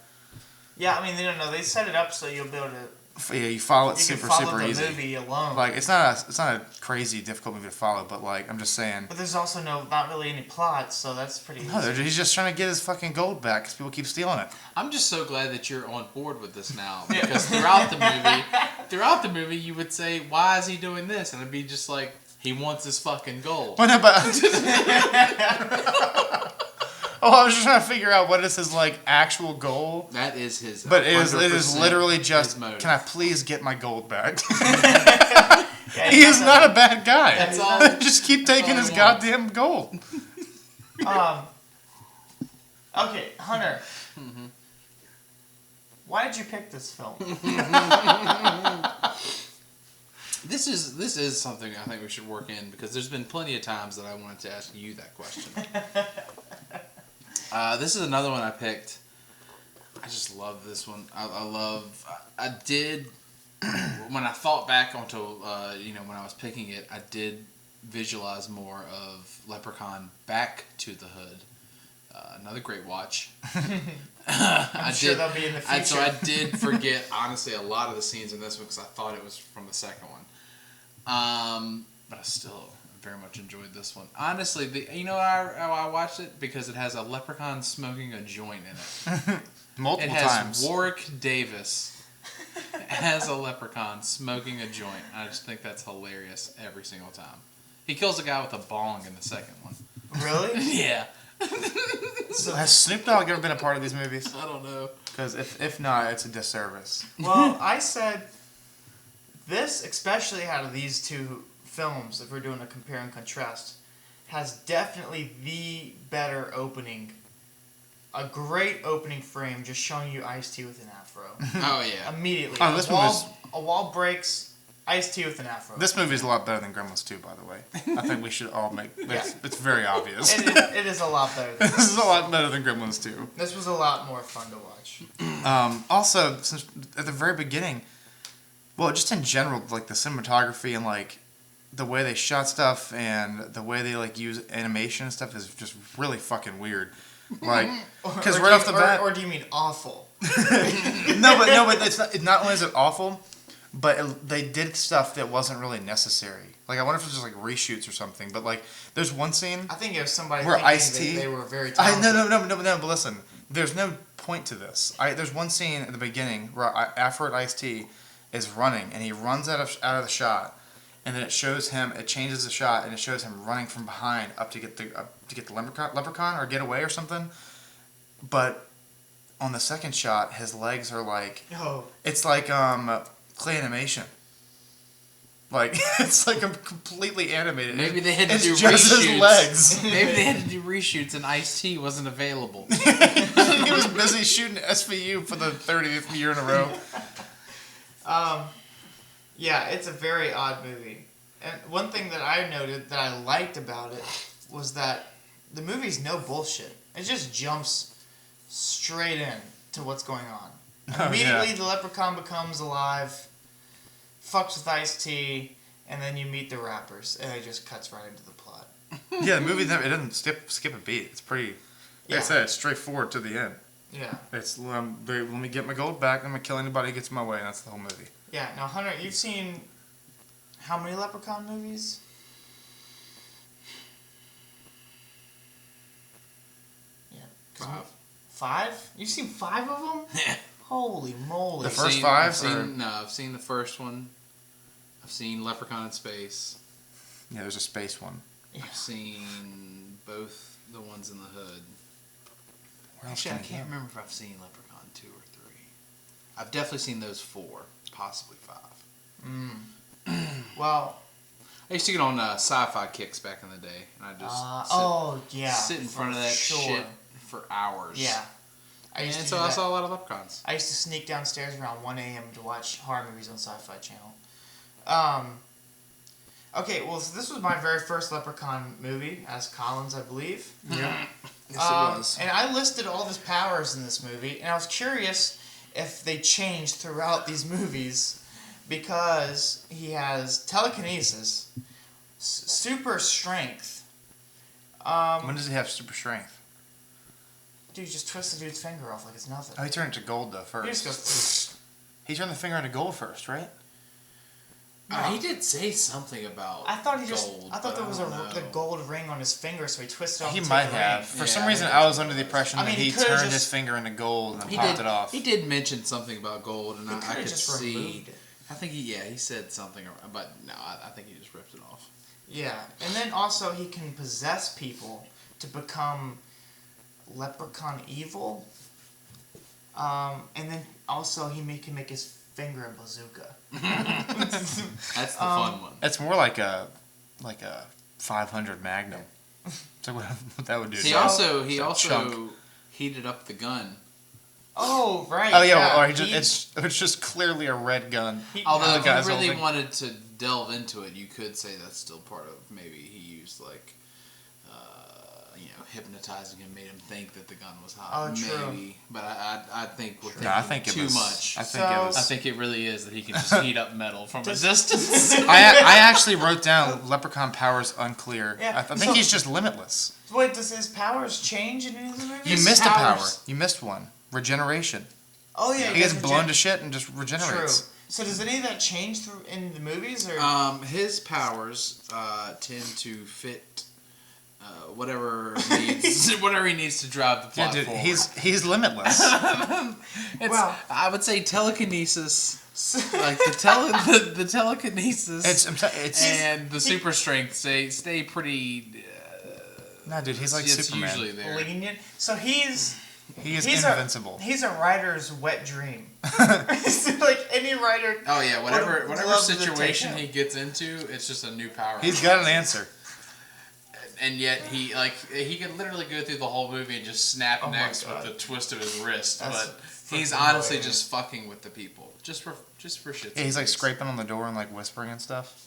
Yeah, I mean, they don't know. They set it up so you'll be able to. Yeah, you follow it You super can follow super the easy. movie alone. Like it's not a crazy difficult movie to follow, but like I'm just saying. But there's also not really any plot, so that's pretty easy. No, he's just trying to get his fucking gold back because people keep stealing it. I'm just so glad that you're on board with this now because throughout the movie, you would say, "Why is he doing this?" And it'd be just like he wants his fucking gold. Well, no, but I was just trying to figure out what is his like actual goal. That is his. But it is 100% literally just, his motive. can I please get my gold back? Yeah, He is not a bad guy. That's all. Just keep taking all his he wants. goddamn gold. Okay, Hunter. Why did you pick this film? This is something I think we should work in because there's been plenty of times that I wanted to ask you that question. This is another one I picked. I just love this one. I did when I thought back onto when I was picking it, I did visualize more of Leprechaun Back to the Hood. Another great watch. I'm sure they'll be in the future. So I did forget, honestly, a lot of the scenes in this one because I thought it was from the second one. But I still very much enjoyed this one. Honestly, I watched it because it has a leprechaun smoking a joint in it. Multiple it has times. Warwick Davis as a leprechaun smoking a joint. I just think that's hilarious every single time. He kills a guy with a bong in the second one. Really? Yeah. So has Snoop Dogg ever been a part of these movies? I don't know. Because if not, it's a disservice. Well, I said this, especially out of these two films, if we're doing a compare and contrast, has definitely the better opening. A great opening frame, just showing you Ice-T with an afro. Oh yeah. Immediately. Oh, this a wall breaks. Ice-T with an afro. This movie is a lot better than Gremlins 2, by the way. I think we should all make... It's very obvious. It is a lot better than This is a lot better than Gremlins 2. This was a lot more fun to watch. Also, since at the very beginning, well, just in general, like the cinematography and like the way they shot stuff and the way they like use animation and stuff is just really fucking weird. Like, because right off the bat... Or do you mean awful? No, but it's not only is it awful... But they did stuff that wasn't really necessary. Like, I wonder if it was just, like, reshoots or something. But, like, there's one scene... I think it was somebody where thinking Ice-T, that they were very talented. No, but listen. There's no point to this. There's one scene at the beginning where after Ice-T is running, and he runs out of the shot, and then it shows him, it changes the shot, and it shows him running from behind up to get the leprechaun or get away or something. But on the second shot, his legs are, like... Oh. It's like, clay animation. Like, it's like a completely animated. Maybe they had to do reshoots. It's just his legs. Maybe they had to do reshoots and Ice-T wasn't available. He was busy shooting SVU for the 30th year in a row. Yeah, it's a very odd movie. And one thing that I noted that I liked about it was that the movie's no bullshit. It just jumps straight in to what's going on. Immediately, the leprechaun becomes alive, fucks with Ice-T, and then you meet the rappers, and it just cuts right into the plot. Yeah, the movie, it doesn't skip a beat. It's pretty, like I said, it's straightforward to the end. Yeah. It's, let me get my gold back, I'm going to kill anybody who gets in my way, and that's the whole movie. Yeah, now Hunter, you've seen how many Leprechaun movies? Yeah. 5? You've seen 5 of them? Yeah. Holy moly. The first 5? I've seen the first one. I've seen Leprechaun in Space. Yeah, there's a space one. Yeah. I've seen both the ones in the hood. Where else Actually, I can can't remember if I've seen Leprechaun 2 or 3. I've definitely seen those 4, possibly 5. Well, I used to get on sci-fi kicks back in the day, and I just sit in front of that shit for hours. Yeah. I saw a lot of Leprechauns. I used to sneak downstairs around 1 a.m. to watch horror movies on Sci-Fi Channel. Okay, well, so this was my very first Leprechaun movie, as Collins, I believe. Yeah. Yes, it was. And I listed all of his powers in this movie, and I was curious if they changed throughout these movies, because he has telekinesis, super strength. When does he have super strength? Dude, just twist the dude's finger off like it's nothing. Oh, he turned it to gold, though, first. He just goes... He turned the finger into gold first, right? He did say something about I thought gold, I thought there was the gold ring on his finger, so he twisted off. He to might take the have. ring. For some reason, I was under the impression that he could've turned his finger into gold and then popped it off. He did mention something about gold, and I could just see. removed it. I think he said something, but no, I think he just ripped it off. Yeah, and then also he can possess people to become leprechaun evil. And then also he can make his finger a bazooka. That's the fun one. It's more like a 500 Magnum. So what that would do. He also heated up the gun Oh, right. Oh yeah, or it's just clearly a red gun. Although the if guy's you really holding. wanted to delve into it, you could say that's still part of maybe he used like, hypnotizing him, made him think that the gun was hot. Oh, true. Maybe, but I think we're thinking No, I think it too was, much. I think it was. I think it really is that he can just heat up metal from a distance. I actually wrote down Leprechaun powers unclear. Yeah, I think he's just limitless. Wait, does his powers change in any of the movies? You missed a power. You missed one. Regeneration. Oh yeah, He gets blown to shit and just regenerates. True. So does any of that change through in the movies or? His powers tend to fit whatever he needs to drive the plot Yeah, dude, forward. he's limitless. Well, I would say telekinesis, like the telekinesis, It's and the super strength stay pretty. no, dude, he's like it's Superman. usually there. lenient. So he is invincible. He's a writer's wet dream. Like any writer. Oh yeah, whatever love to situation take he gets into, it's just a new power. He's got an answer. And yet he could literally go through the whole movie and just snap Oh my necks with God. the twist of his wrist, That's but he's freaking honestly hilarious. just fucking with the people, just for shits. Yeah, he's like scraping on the door and like whispering and stuff.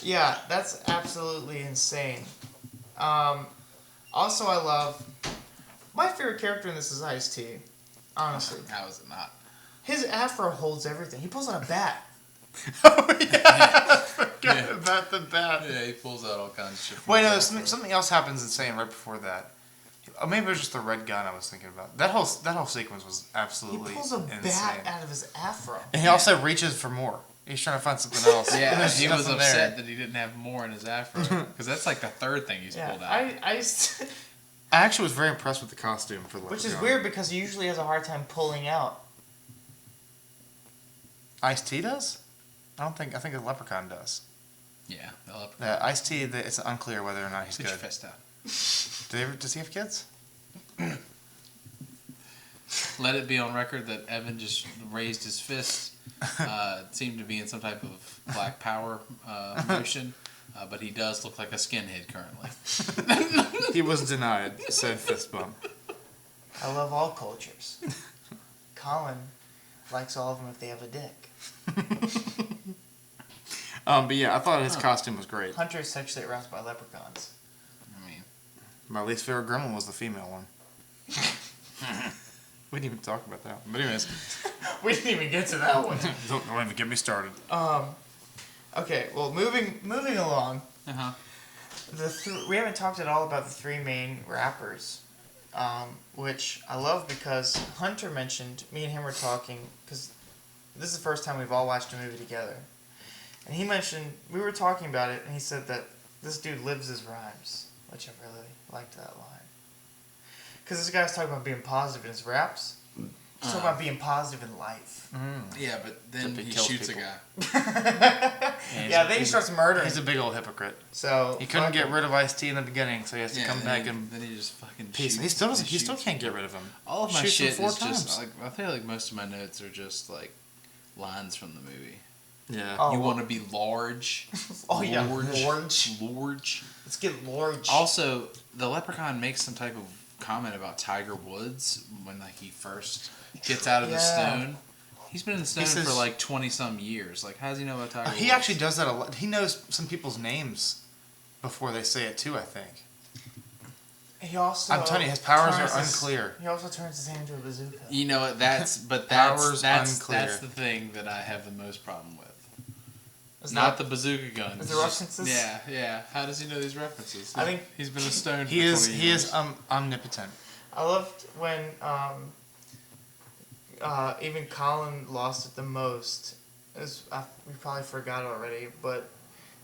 Yeah, that's absolutely insane. Also, I love my favorite character in this is Ice-T. Honestly, How is it not? his afro holds everything. He pulls out a bat. Oh yeah, I forgot about the bat. Yeah, he pulls out all kinds of shit. from Wait, no, his something else happens insane right before that. Oh, maybe it was just the red gun I was thinking about. That whole sequence was He absolutely pulls a insane. bat out of his afro. And he also reaches for more. He's trying to find something else. Yeah, There's he was nothing upset there. that he didn't have more in his afro because that's like the third thing he's Yeah, pulled out. I actually was very impressed with the costume for Leprechaun. which is weird because he usually has a hard time pulling out. Ice-T does? I think the Leprechaun does. Yeah, the leprechaun. The Ice-T, it's unclear whether or not he's Put your good. fist out. Does he have kids? Let it be on record that Evan just raised his fist. Seemed to be in some type of black power motion, but he does look like a skinhead currently. He was denied said fist bump. I love all cultures. Colin likes all of them if they have a dick. But yeah, I thought his costume was great. Hunter is sexually aroused by leprechauns. I mean, My least favorite gremlin was the female one. We didn't even talk about that one. But anyways, We didn't even get to that one. don't even get me started. Okay, well, moving along. uh-huh. We haven't talked at all about the three main rappers, which I love because Hunter mentioned, me and him were talking, because this is the first time we've all watched a movie together. And he mentioned, we were talking about it, and he said that this dude lives his rhymes, which I really liked that line. Because this guy's talking about being positive in his raps. He's talking about being positive in life. Yeah, but then Except he he kills shoots people. a guy. Yeah, then he starts murdering. He's a big old hypocrite. So He couldn't fuck get him. rid of Ice-T in the beginning, so he has to come back then, and then he just fucking peace. shoots. He still doesn't. and He still shoots. can't get rid of him. All of my Shoots him shit 4 is just times. like I feel like most of my notes are just like lines from the movie. Yeah. Oh, You well- want to be large. Oh, yeah, large. Large. Let's get large. Also, the Leprechaun makes some type of comment about Tiger Woods when like he first gets out of the Yeah. stone. He's been in the stone says- for like 20-some years. Like, how does he know about Tiger Woods? He actually does that a lot. He knows some people's names before they say it too, I think. He also. I'm telling you, his powers turns are his- unclear. He also turns his hand into a bazooka. You know what? That's Powers that's unclear. the thing that I have the most problem with. Is Not that- the bazooka gun. Is It's there just- references? Yeah. How does he know these references? I think- he's been a stone. He for is 20 he years. is omnipotent. I loved when even Colin lost it the most. We probably forgot already, but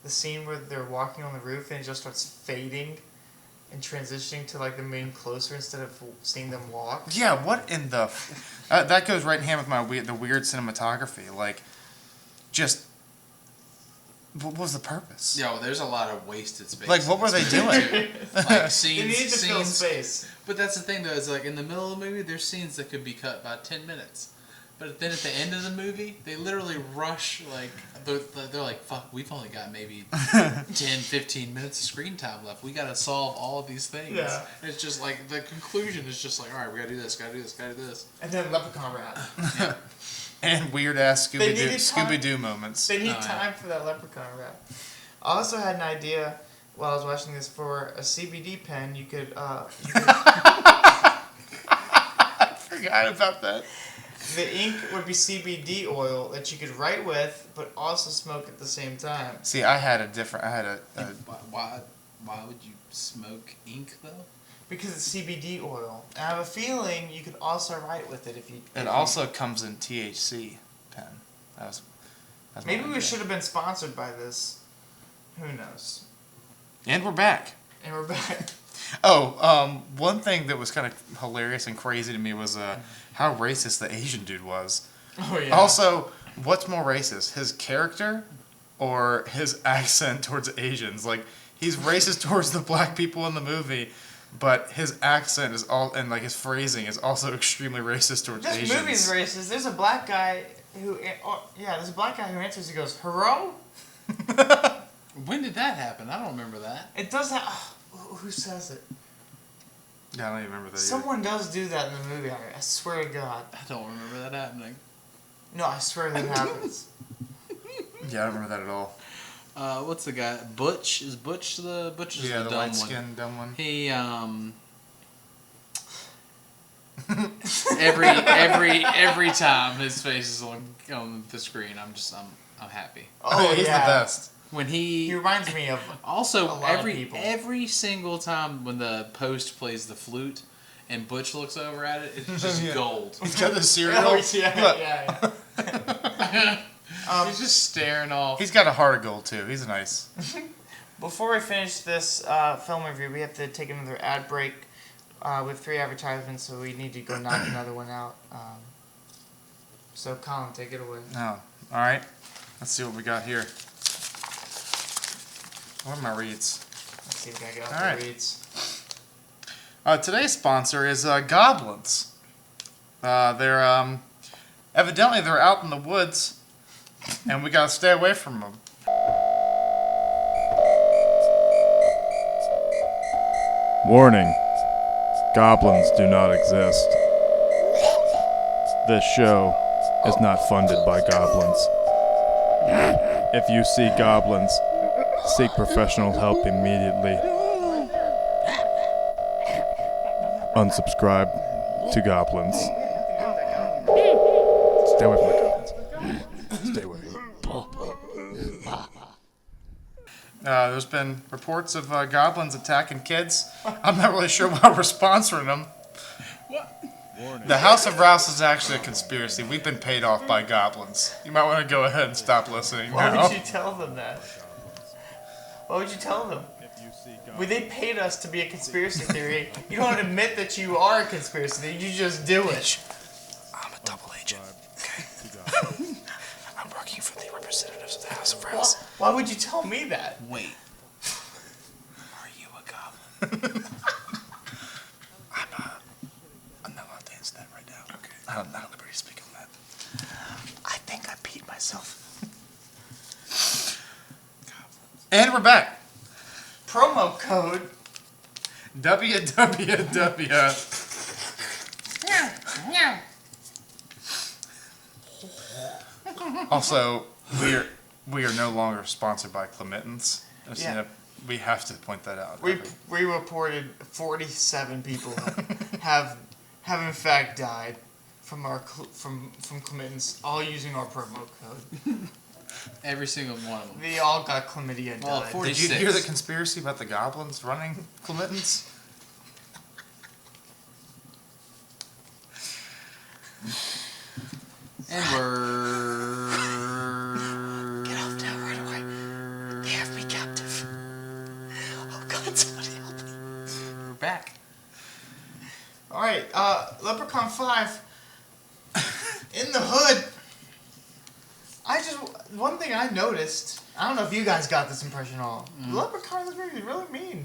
the scene where they're walking on the roof and it just starts fading and transitioning to like them getting closer instead of seeing them walk. Yeah, what in the? That goes right in hand with the weird cinematography. Like, just what was the purpose? Yeah, well, there's a lot of wasted space. Like, what in were this they movie, doing? too. Like They needed to fill space. But that's the thing, though. Is like in the middle of the movie, there's scenes that could be cut by 10 minutes. But then at the end of the movie, they literally rush, like, they're like, fuck, we've only got maybe 10, 15 minutes of screen time left. We gotta solve all of these things. Yeah. And it's just like, the conclusion is just like, alright, we gotta do this, gotta do this, gotta do this. And then Leprechaun rap. And weird ass They needed time. Scooby-Doo moments. They need time for that Leprechaun rap. I also had an idea while I was watching this for a CBD pen. You could I forgot about that. the ink would be CBD oil that you could write with, but also smoke at the same time. See, I had a. Why would you smoke ink, though? Because it's CBD oil. And I have a feeling you could also write with it if you... It also comes in THC pen. That's Maybe my we idea. should have been sponsored by this. Who knows? And we're back. And we're back. Oh, one thing that was kind of hilarious and crazy to me was how racist the Asian dude was. Oh, yeah. Also, what's more racist, his character or his accent towards Asians? Like, he's racist towards the black people in the movie, but his accent is and like his phrasing is also extremely racist towards This Asians. movie's racist. There's a black guy who... there's a black guy who answers. He goes, hello? When did that happen? I don't remember that. It does have... who says it? Yeah, I don't even remember that. Someone does do that in the movie. I swear to God. I don't remember that happening. No, I swear that happens. Yeah, I don't remember that at all. What's the guy? Butch? Is Butch the Yeah, the the dumb white one? skin dumb one. He every time his face is on the screen, I'm happy. Oh, he's yeah. the best. When He reminds me of... also a lot of people. every single time when the post plays the flute and Butch looks over at it, it's just Yeah. gold. He's got the cereal. Oh, Look, yeah. He's just staring off. he's got a heart of gold too. He's nice. Before we finish this film review, we have to take another ad break. We have 3 advertisements, so we need to go knock another one out. So, Colin, take it away. Oh, all right. Let's see what we got here. What are my reads? Let's see if I got All the right. reads. Today's sponsor is Goblins. They're evidently they're out in the woods, and we gotta stay away from them. Warning. Goblins do not exist. This show is not funded by goblins. If you see goblins, seek professional help immediately. Unsubscribe to goblins. Stay away from the goblins. Stay away. There's been reports of goblins attacking kids. I'm not really sure why we're sponsoring them. The House of Rouse is actually a conspiracy. We've been paid off by goblins. You might want to go ahead and stop listening Why now. would you tell them that? Why would you tell them? Well, they paid us to be a conspiracy theory. You don't admit that you are a conspiracy theory. You just do it. I'm a double agent. Okay. I'm working for the representatives of the House of Rouse. Why would you tell me that? Wait. Are you a goblin? I'm not allowed to answer that right now. Okay. I'm not at liberty to speak on that. I think I peed myself. And we're back. Promo code. www. Also, we are no longer sponsored by Clementines. Yeah. We have to point that out. We reported 47 people have in fact died from our from Clementines, all using our promo code. Every single one of them. They all got chlamydia and Well, died. 40 Did you 46. hear the conspiracy about the goblins running Clementines? And we're Get off that right away. They have me captive. Oh God, somebody help me. back. All right, Leprechaun 5. In the hood. One thing I noticed, I don't know if you guys got this impression at all. Leprechaun in this movie is really mean.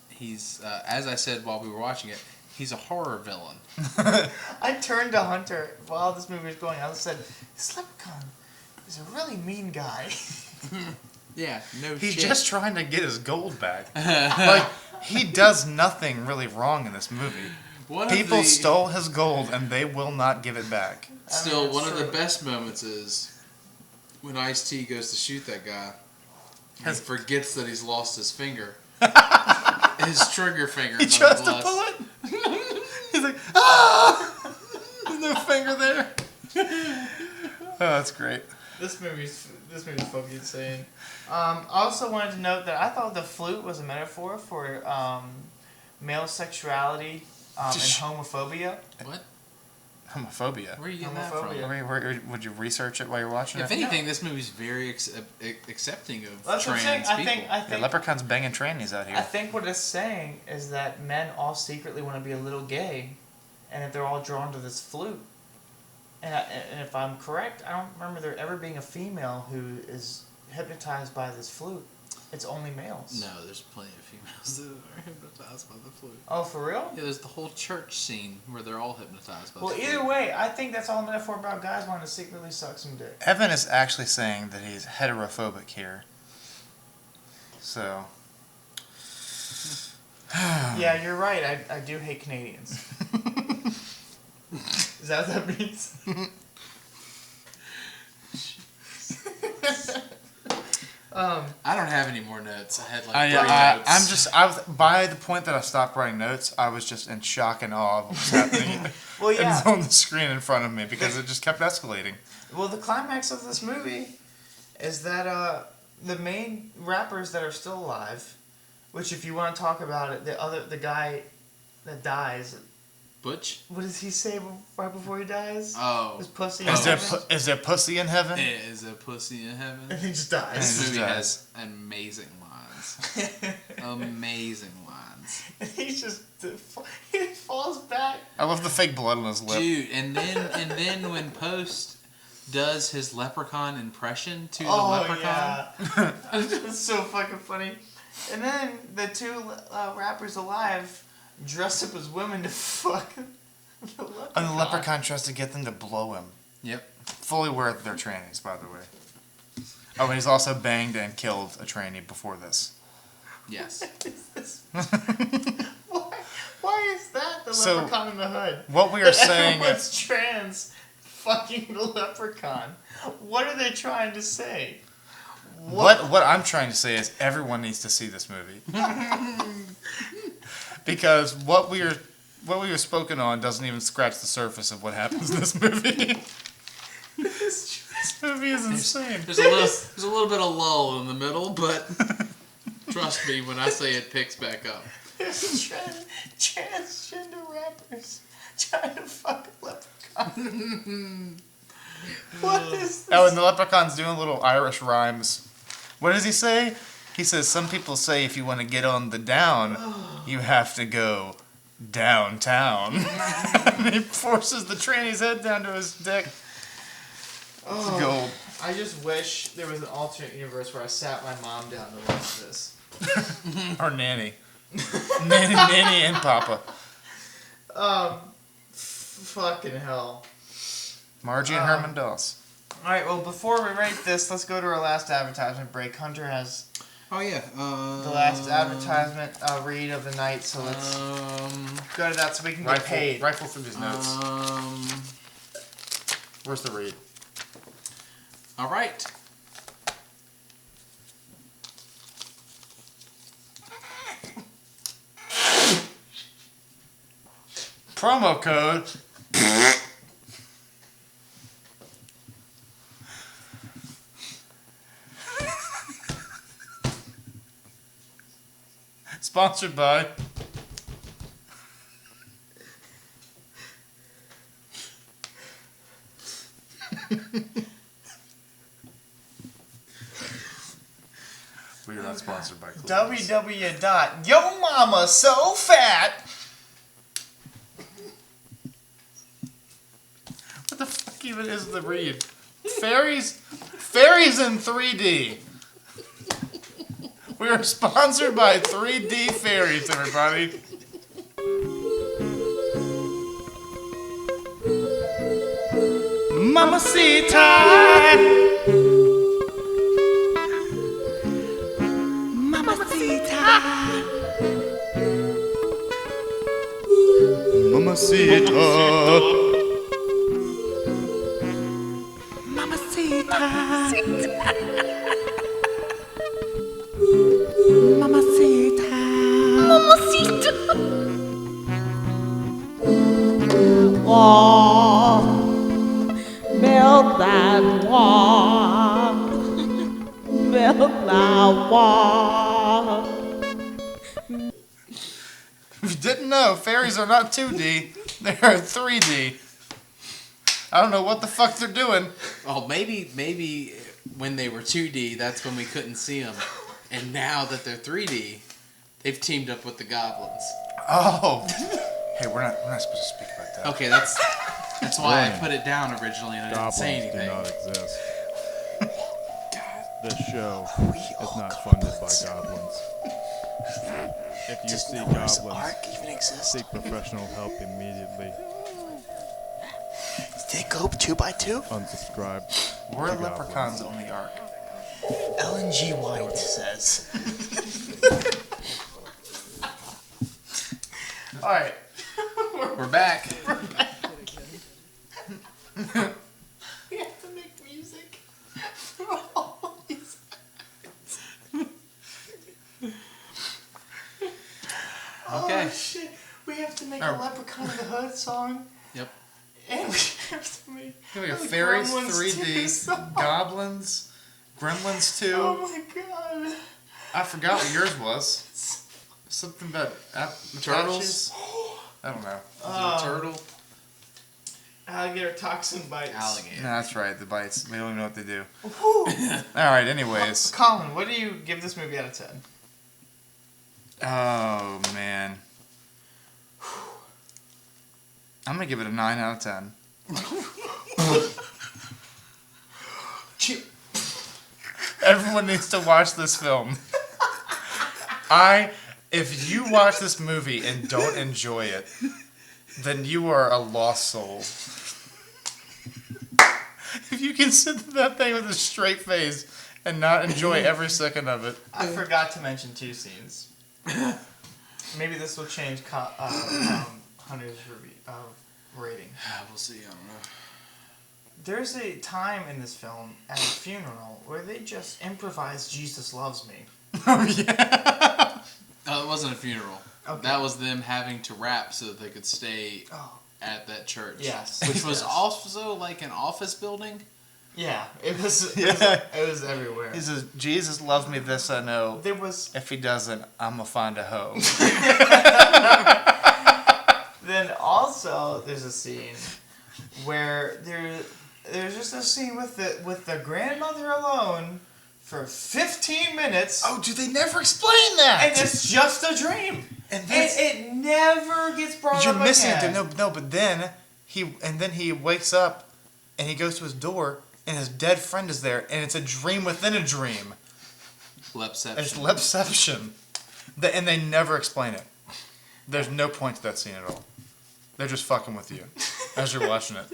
He's, as I said while we were watching it, He's a horror villain. I turned to Hunter while this movie was going. I said, "This Leprechaun is a really mean guy." Yeah, no He's shit. just trying to get his gold back. Like, he does nothing really wrong in this movie. People stole his gold and they will not give it back. Still, it's one of the true. best moments is when Ice-T goes to shoot that guy. He forgets that he's lost his finger. His trigger finger. He tries to pull it. He's like, ah! There's no finger there. Oh, that's great. This movie's fucking insane. I also wanted to note that I thought the flute was a metaphor for male sexuality and homophobia. What? Homophobia. Where are you getting that Homophobia. from? Would you research it while you're watching If it? anything, this movie's very accepting of That's what I'm saying. trans people. I Yeah, think Leprechaun's banging trannies out I here. think what it's saying is that men all secretly want to be a little gay, and that they're all drawn to this flute. And if I'm correct, I don't remember there ever being a female who is hypnotized by this flute. It's only males. No, there's plenty of females that are hypnotized by the flute. Oh, for real? Yeah, there's the whole church scene where they're all hypnotized by Well, the flute. either way, I think that's all a metaphor about guys wanting to secretly suck some dick. Evan is actually saying that he's heterophobic here. So. Yeah, you're right. I do hate Canadians. Is that what that means? I don't have any more notes. I had like 3 notes. I was by the point that I stopped writing notes, I was just in shock and awe of what was happening Well, yeah. on the screen in front of me because it just kept escalating. Well, the climax of this movie is that the main rappers that are still alive, which if you want to talk about it, the guy that dies, Butch? what does he say right before he dies? Oh. His pussy. Is there pussy in heaven? Is a pussy in heaven? And he just This dies. Just movie dies. has amazing lines. Amazing lines. And he just he falls back. I love the fake blood on his lip. Dude, and then when Post does his leprechaun impression to the Oh leprechaun. yeah, it's so fucking funny. And then the two rappers alive dress up as women to fuck the leprechaun. And the leprechaun tries to get them to blow him. Yep. Fully aware that they're trannies, by the way. Oh, and he's also banged and killed a tranny before this. Yes. Why is that the So, leprechaun in the hood? What we are saying Everyone's trans fucking the leprechaun. What are they trying to say? What I'm trying to say is everyone needs to see this movie. Because what we are spoken on doesn't even scratch the surface of what happens in this movie. This movie is insane. There's a little bit of lull in the middle, but trust me when I say it picks back up. There's transgender rappers trying to fuck a leprechaun. What is this? Oh, and the leprechaun's doing little Irish rhymes. What does he say? He says, some people say if you want to get on the down, you have to go downtown. And he forces the tranny's head down to his dick. It's gold. I just wish there was an alternate universe where I sat my mom down to watch this. Or nanny. nanny and papa. Fucking hell. Margie and Herman Doss. Alright, well, before we rate this, let's go to our last advertisement break. Hunter has Oh yeah. the last advertisement read of the night, so let's go to that so we can get paid. Rifle through his notes. Where's the read? All right. Promo code. Sponsored by. We are not sponsored by Cleveland. www.yo mama so fat. What the fuck even is the read? Fairies in 3D. We are sponsored by 3D Fairies, everybody. Mamacita. Mamacita. Mamacita. Mamacita. Mamacita. Mamacita. Walk, build that wall, build that wall. If you didn't know, fairies are not 2D, they are 3D. I don't know what the fuck they're doing. Oh, maybe when they were 2D, that's when we couldn't see them. And now that they're 3D, they've teamed up with the goblins. Oh. Hey, we're not supposed to speak about that. Okay, that's why I put it down originally and I didn't say Goblins do anything. not exist. This show is not funded by goblins. If you see goblins, seek professional help immediately. They go 2x2? Unsubscribe. We're to leprechauns on the ark. Ellen G. White says. Alright. We're back. We have to make music for all these. Okay. Oh shit! We have to make Oh. a Leprechaun in the Hood song, Yep. and we have to make We have the fairies Gremlins 2 3D, song. goblins, Gremlins 2. Oh my god! I forgot what yours was. Something about Turtles? Apaches? I don't know. Is it a turtle? Alligator toxin bites. Alligator. No, that's right, the bites. They don't even know what they do. Whew. Alright, anyways. Colin, what do you give this movie out of 10? Oh, man. I'm gonna give it a 9 out of 10. Everyone needs to watch this film. If you watch this movie and don't enjoy it, then you are a lost soul. If you can sit through that thing with a straight face and not enjoy every second of it. I forgot to mention 2 scenes. Maybe this will change Hunter's rating. We'll see. I don't know. There's a time in this film at a funeral where they just improvise "Jesus Loves Me." Oh, yeah. Oh, it wasn't a funeral. Okay. That was them having to rap so that they could stay Oh, at that church. yes. Which was Yes. also like an office building. Yeah, it was. Yeah. It was everywhere. He says, Jesus loves me, this I know. There was. If he doesn't, I'm gonna find a hoe. Then also there's a scene where there's just a scene with the grandmother alone for 15 minutes. Oh, dude, they never explain that. And it's just a dream. And And that's, it never gets brought you're up missing again. it. No, but then he wakes up and he goes to his door and his dead friend is there and it's a dream within a dream. Lepception. It's Lepception. And they never explain it. There's no point to that scene at all. They're just fucking with you as you're watching it.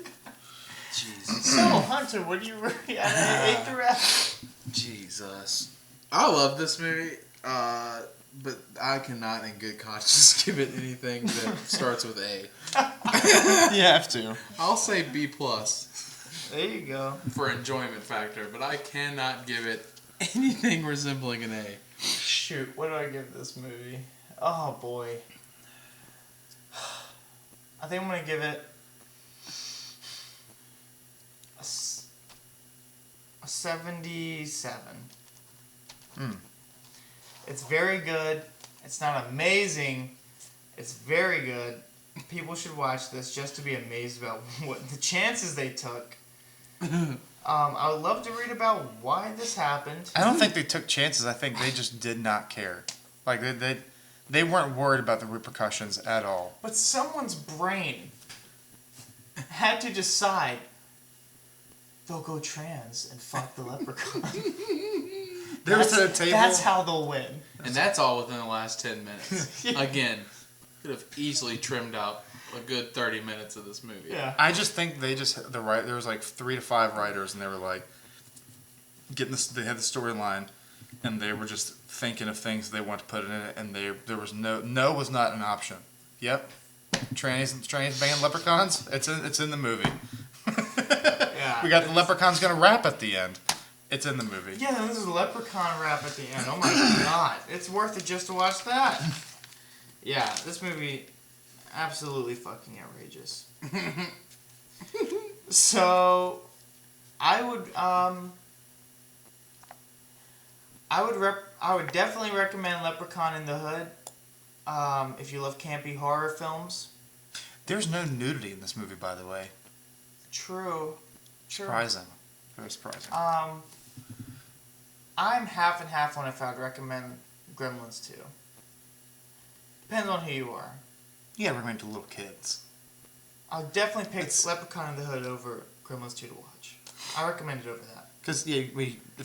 Jesus. So, Hunter, what do you rate out of 8 through F? Jesus. I love this movie, but I cannot in good conscience give it anything that starts with A. You have to. I'll say B+ There you go. for enjoyment factor, but I cannot give it anything resembling an A. Shoot, what do I give this movie? Oh, boy. I think I'm going to give it a 77. It's very good. It's not amazing. It's very good. People should watch this just to be amazed about what the chances they took. I would love to read about why this happened. I don't think they took chances. I think they just did not care. Like they weren't worried about the repercussions at all. But someone's brain had to decide they'll go trans and fuck the leprechaun. They were at a table. That's how they'll win. And that's all within the last 10 minutes. Yeah. Again, could have easily trimmed out a good 30 minutes of this movie. Yeah. I just think there was like 3 to 5 writers, and they were like getting this. They had the storyline, and they were just thinking of things they want to put in it, and there was no was not an option. Yep, trannies banging leprechauns. It's in the movie. Yeah. We got the leprechaun's gonna rap at the end. It's in the movie. Yeah, this is a leprechaun rap at the end. Oh my god. It's worth it just to watch that. Yeah, this movie, absolutely fucking outrageous. So, I would definitely recommend Leprechaun in the Hood. If you love campy horror films. There's no nudity in this movie, by the way. True. Surprising. Very surprising. I'm half and half on if I'd recommend Gremlins 2. Depends on who you are. Yeah, recommend to little kids. I'll definitely pick Leprechaun in the Hood over Gremlins 2 to watch. I recommend it over that. Because if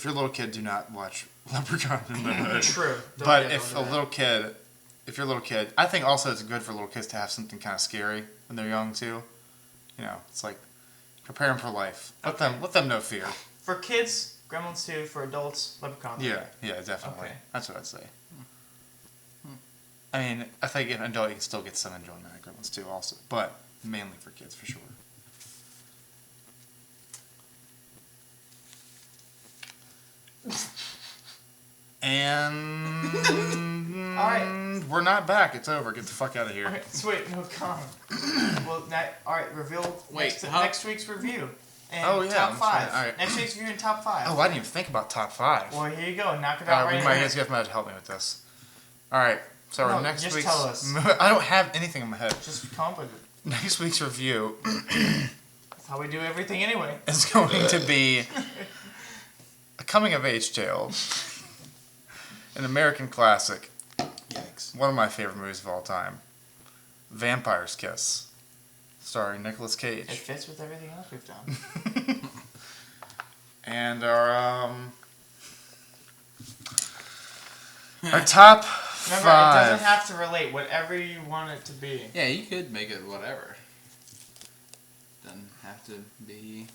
you're a little kid, do not watch Leprechaun in the Hood. True. But if you're a little kid, I think also it's good for little kids to have something kind of scary when they're young too. You know, it's like prepare them for life. Let them know fear. For kids, Gremlins 2. For adults, Leprechaun. Yeah, definitely. Okay. That's what I'd say. I mean, I think an adult you can still get some enjoyment out of Gremlins 2 also, but mainly for kids for sure. And All right. We're not back. It's over. Get the fuck out of here. Alright, so wait, no, come. Well, alright, reveal next week's review. And Oh, yeah, top that's 5. right, alright. Next week's review and top 5. Oh, I didn't even think about top 5. Well, here you go. Knock it All out right, right you now. guys might have to help me with this. All right, so No, next just week's. tell us. I don't have anything in my head. Just come up with it. Next week's review That's how we do everything anyway. is going to be a coming-of-age tale, an American classic. Yikes. One of my favorite movies of all time, Vampire's Kiss, starring Nicolas It Cage. fits with everything else we've done. And our top Remember, 5. it doesn't have to relate. Whatever you want it to be. Yeah, you could make it whatever. Doesn't have to be.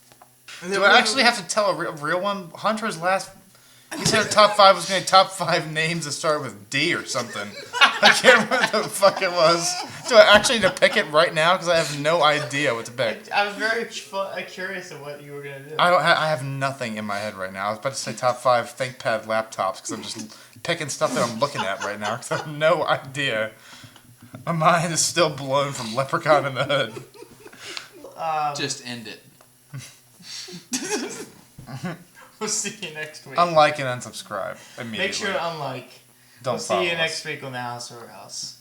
Do I actually have to tell a real one? Hunter's last. He said top 5 was going to be top 5 names that start with D or something. I can't remember what the fuck it was. Do I actually need to pick it right now? Because I have no idea what to pick. I was very curious of what you were going to do. I have nothing in my head right now. I was about to say top 5 ThinkPad laptops because I'm just picking stuff that I'm looking at right now because I have no idea. My mind is still blown from Leprechaun in the Hood. Just end it. We'll see you next week. Unlike and unsubscribe immediately. Make sure to unlike. Don't We'll see follow you us. next week on the House or Rouse.